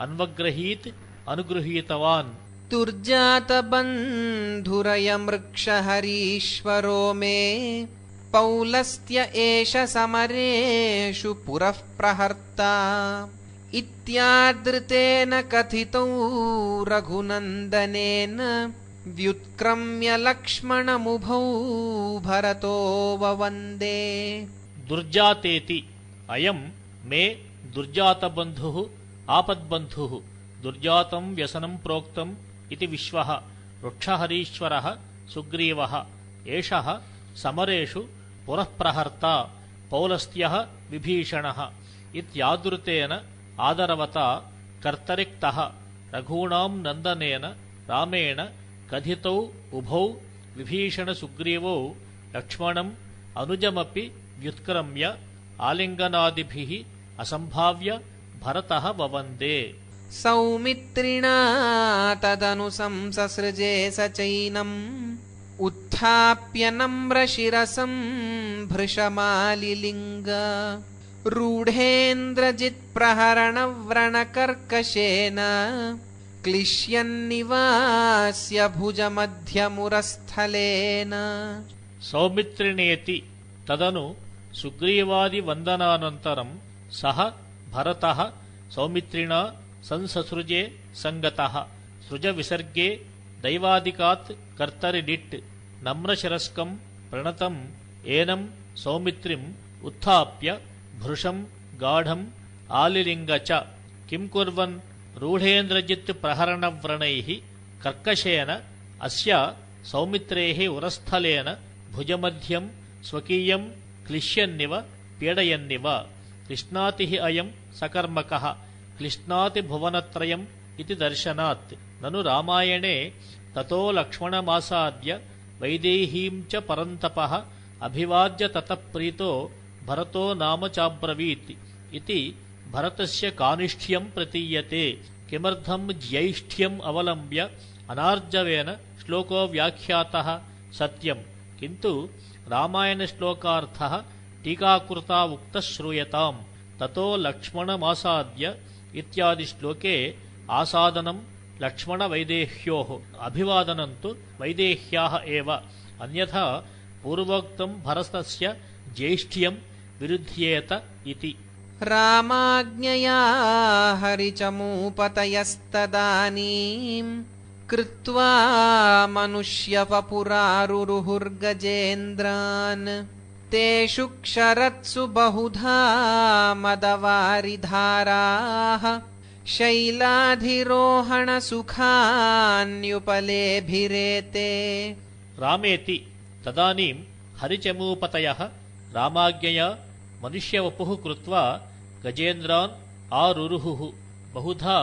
అన్వగ్రహీత్ అనుగృహీతవాన్. దుర్జాత బంధురయమృక్ష హరీశ్వరో మే పౌలస్త్య ఏష సమరేషు పురః ప్రహర్తా ఇత్యాదృతేన కథితో రఘునందనేన వ్యుత్క్రమ్య లక్ష్మణముభౌ భరతో వవందే. దుర్జాతేతి అయం మే దుర్జాతబంధుః ఆపద్బంధుః దుర్జాతం వ్యసనం ప్రోక్తం ఇది విశ్వః వృక్షహరీశ్వరः సుగ్రీవः ఏషః సమరేషు పురఃప్రహర్తా పౌలస్త్యః విభీషణः ఇత్యాదృతేన ఆదరవతా కర్తరిక్తః रघूणां नन्दनेन रामेण कथितौ उभौ विभीषणसुग्रीवौ लक्ष्मणम् अनुजमपि व्युत्क्रम्य आलिङ्गनादिभिः असम्भाव्य भरतः ववन्दे। सौमित्रिणा तदनु संससृजे स चैनम् उत्थाप्य नम्रशिरसं भृशमालिलिङ्ग रूढेन्द्रजित्प्रहरणव्रणकर्कशेन क्लिश्यन्निवास्य भुजमध्यमुरस्थलेन। सौमित्रिणेति तदनु सुग्रीवादिवन्दनानन्तरं सः भरतः सौमित्रिणा संससृजे संगतः सृजविसर्गे दैवादिकात् कर्तरि डिट् नम्रशिरस्कं प्रणतम् एनं सौमित्रिम् उत्थाप्य भृशं गाढम् आलिलिङ्ग च किं कुर्वन् रूढेन्द्रजित् प्रहरणव्रणैः कर्कशेन अस्य सौमित्रेः उरस्थलेन भुजमध्यं स्वकीयं क्लिश्यन्निव पीडयन्निव। क्लिश्नातिः अयं सकर्मकः क्लिश्नाति भुवनत्रयम् इति दर्शनात्। ननु रामायणे ततो लक्ष्मणमासाद्य वैदेहीं च परन्तपः अभिवाद्य ततः प्रीतो भरतो नाम चाब्रवीत् इति भरतस्य कानिष्ठ्यं प्रतीयते। किमर्थं ज्यैष्ठ्यम् अवलम्ब्य अनार्जवेन श्लोको व्याख्यातः सत्यं, किन्तु रामायणश्लोकार्थः टीकाकृता उक्तः श्रूयताम्। ततो लक्ष्मणमासाद्य इत्यादि श्लोके आसादनं लक्ष्मणवैदेह्योः, अभिवादनं तु वैदेह्याः एव, अन्यथा पूर्वोक्तं भरतस्य ज्यैष्ठ्यं विरुध्येत इति। रामाज्ञया हरिचमूपतयस्तदानीं कृत्वा मनुष्यवपुरारुरुहुर्गजेन्द्रान् तेषु क्षरत्सु बहुधा मदवारिधाराः शैलाधिरोहणसुखान्युपलेभिरेते। रामेति तदानीं हरिचमूपतयः रामाज्ञया मनुष्यवपुः कृत्वा गजेन्द्रान् आरुरुहुः बहुधा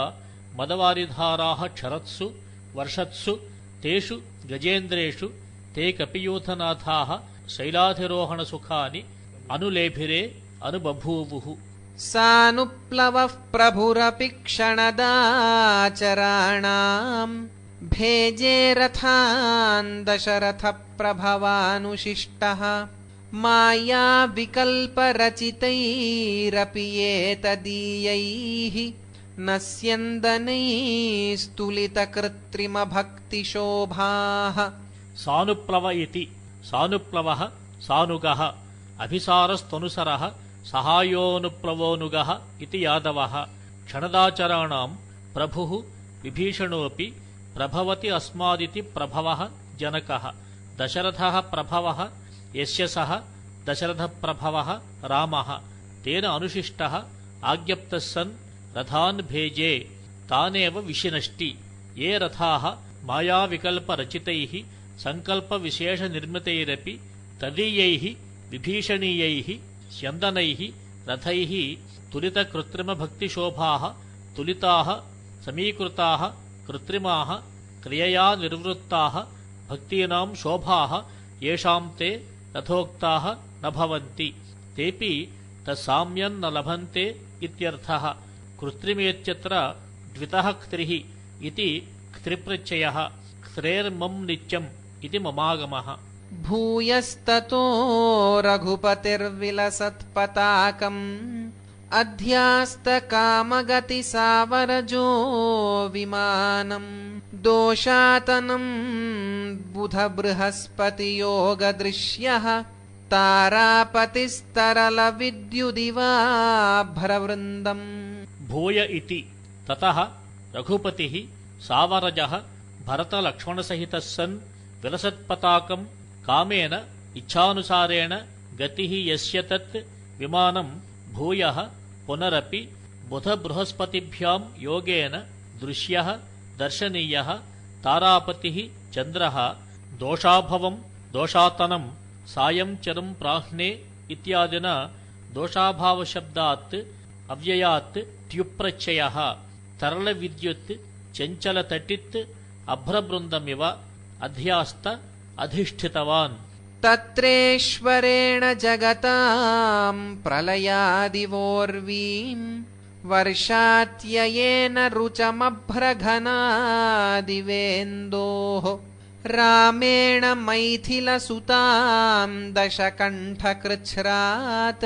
मदवारिधाराः क्षरत्सु वर्षत्सु तेषु गजेन्द्रेषु ते कपियूथनाथाः शैलाधिरोहणसुखानि अनुलेभिरे अनुबभूवुः। सानुप्लवः प्रभुरपि क्षणदाचराणाम् भेजे रथान् दशरथप्रभवानुशिष्टः माया विकल्परचितैरपि एतदीयैः न स्यन्दनैस्तुलितकृत्रिमभक्तिशोभाः। सानुप्लव इति सानुप्लवः सानुगः अभिसारस्तनुसरः सहायोऽनुप्लवोऽनुगः इति यादवः। क्षणदाचराणां प्रभुः विभीषणोऽपि प्रभवति अस्मादिति प्रभवः जनकः। दशरथः प्रभवः यस्य सः दशरथप्रभवः रामः। तेन अनुशिष्टः आज्ञप्तः सन् रथान् भेजे तानेव विशिनष्टि। ये रथाः मायाविकल्परचितैः सङ्कल्पविशेषनिर्मितैरपि तदीयैः विभीषणीयैः स्यन्दनैः रथैः तुलितकृत्रिमभक्तिशोभाः तुलिताः समीकृताः कृत्रिमाः क्रियया निर्वृत्ताः भक्तीनां शोभाः येषां ते रथोक्ताः न भवन्ति तेऽपि तत्साम्यं न लभन्ते इत्यर्थः। कृत्रिमेत्यत्र द्वितः क्त्रिः इति क्त्रिप्रत्ययः क्त्रेर्मं नित्यम् इति ममागमः। भूयस्ततो रघुपतिर्विलसत्पताकम् अध्यास्तकामगतिसावरजो विमानम् दोषातनम् बुधबृहस्पतियोगदृश्यः तारापतिस्तरलविद्युदिवाभ्रवृन्दम्। भूय इति ततः रघुपतिः सावरजः भरतलक्ष्मणसहितः सन् विलसत्पताकम् कामेन इच्छानुसारेण गतिः यस्य तत् विमानं भूयः पुनरपि बुधबृहस्पतिभ्यां योगेन दृश्यः दर्शनीयः तारापतिः चन्द्रः दोषाभवं दोषातनं सायं चरं प्राह्ने इत्यादिना दोषाभावशब्दात् अव्ययात् ट्युप्रत्ययः तरलविद्युत् चञ्चलतटित् अभ्रवृन्दमिव अध्यास्त अधिष्ठितवान्। तत्रेश्वरेण जगतां प्रलयादिवोर्वीम् वर्षात्ययेन रुचमभ्रघनादिवेन्दोः रामेण मैथिलसुतां दशकण्ठकृच्छ्रात्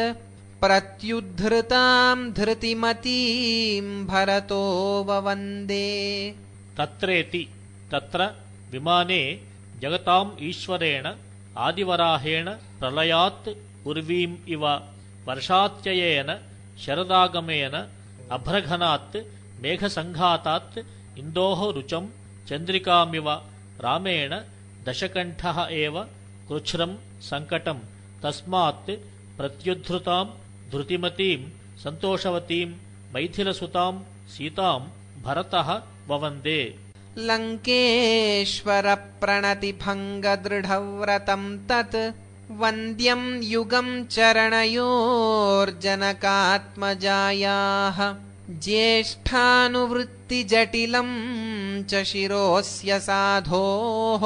प्रत्युद्धृतां धृतिमतीं भरतो ववन्दे। तत्रेति तत्र विमाने जगताम् ईश्वरेण आदिवराहेण प्रलयात् उर्वीम् इव वर्षात्ययेन शरदागमेन अभ्रघनात् मेघसङ्घातात् इन्दोः रुचं चन्द्रिकामिव रामेण दशकण्ठः एव कृच्छ्रं सङ्कटं तस्मात् प्रत्युद्धृतां धृतिमतीं सन्तोषवतीं मैथिलसुतां सीतां भरतः ववन्दे। लङ्केश्वरप्रणतिभङ्गदृढव्रतं तत् वन्द्यं युगं चरणयोर्जनकात्मजायाः ज्येष्ठानुवृत्तिजटिलं च शिरोस्य साधोः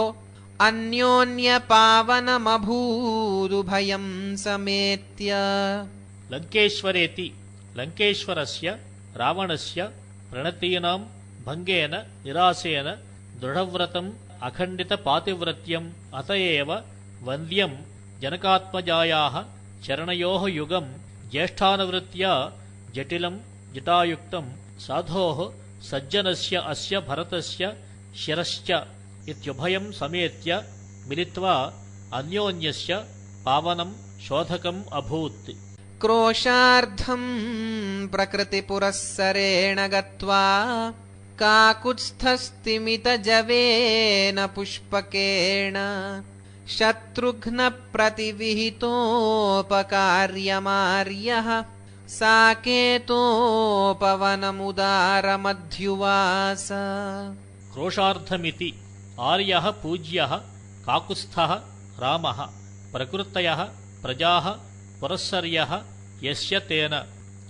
अन्योन्यपावनमभूदुभयं समेत्य। लङ्केश्वरेति लङ्केश्वरस्य रावणस्य प्रणतीनां भङ्गेन निरासेन दृढव्रतम् अखण्डितपातिव्रत्यम् अत एव वन्द्यं जनकात्मजायाः चरणयोः युगं ज्येष्ठानुवृत्त्या जटिलं जटायुक्तं साधोः सज्जनस्य अस्य भरतस्य शिरश्च इत्युभयं समेत्य मिलित्वा अन्योन्यस्य पावनं शोधकम् अभूत्। क्रोशार्धं प्रकृतिपुरःसरेण गत्वा काकुत्स्थस्तिमितजवेन पुष्पकेण शत्रुघ्नप्रतिविहितोपकार्यमार्यः साकेतोपवनमुदारमध्युवास। क्रोशार्धमिति आर्यः पूज्यः काकुत्स्थः रामः प्रकृतयः प्रजाः पुरःसर्यः यस्य तेन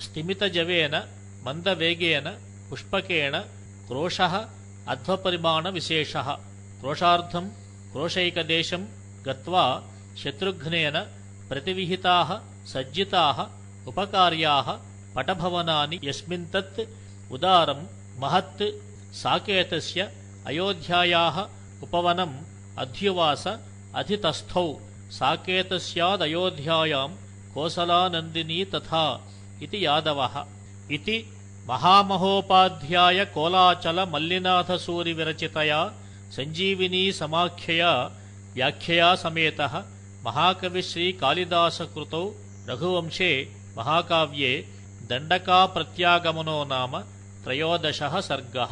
स्तिमितजवेन मन्दवेगेन पुष्पकेण क्रोशः अध्वपरिमाणविशेषः क्रोशार्धं क्रोशैकदेशं गत्वा शत्रुघ्नेन प्रतिविहिताः सज्जिताः उपकार्याः पटभवनानि यस्मिन्तत् उदारं महत् साकेतस्य अयोध्यायाः उपवनम् अध्युवास अधितस्थौ साकेतस्यादयोध्यायां कोसलानन्दिनी तथा इति यादवः। इति महामहोपाध्याय कोलाचल मल्लिनाथसूरिविरचितया सञ्जीविनी समाख्यया व्याख्यया समेतः महाकविश्रीकालिदासकृतौ रघुवंशे महाकाव्ये दण्डकाप्रत्यागमनो नाम 13 सर्गः।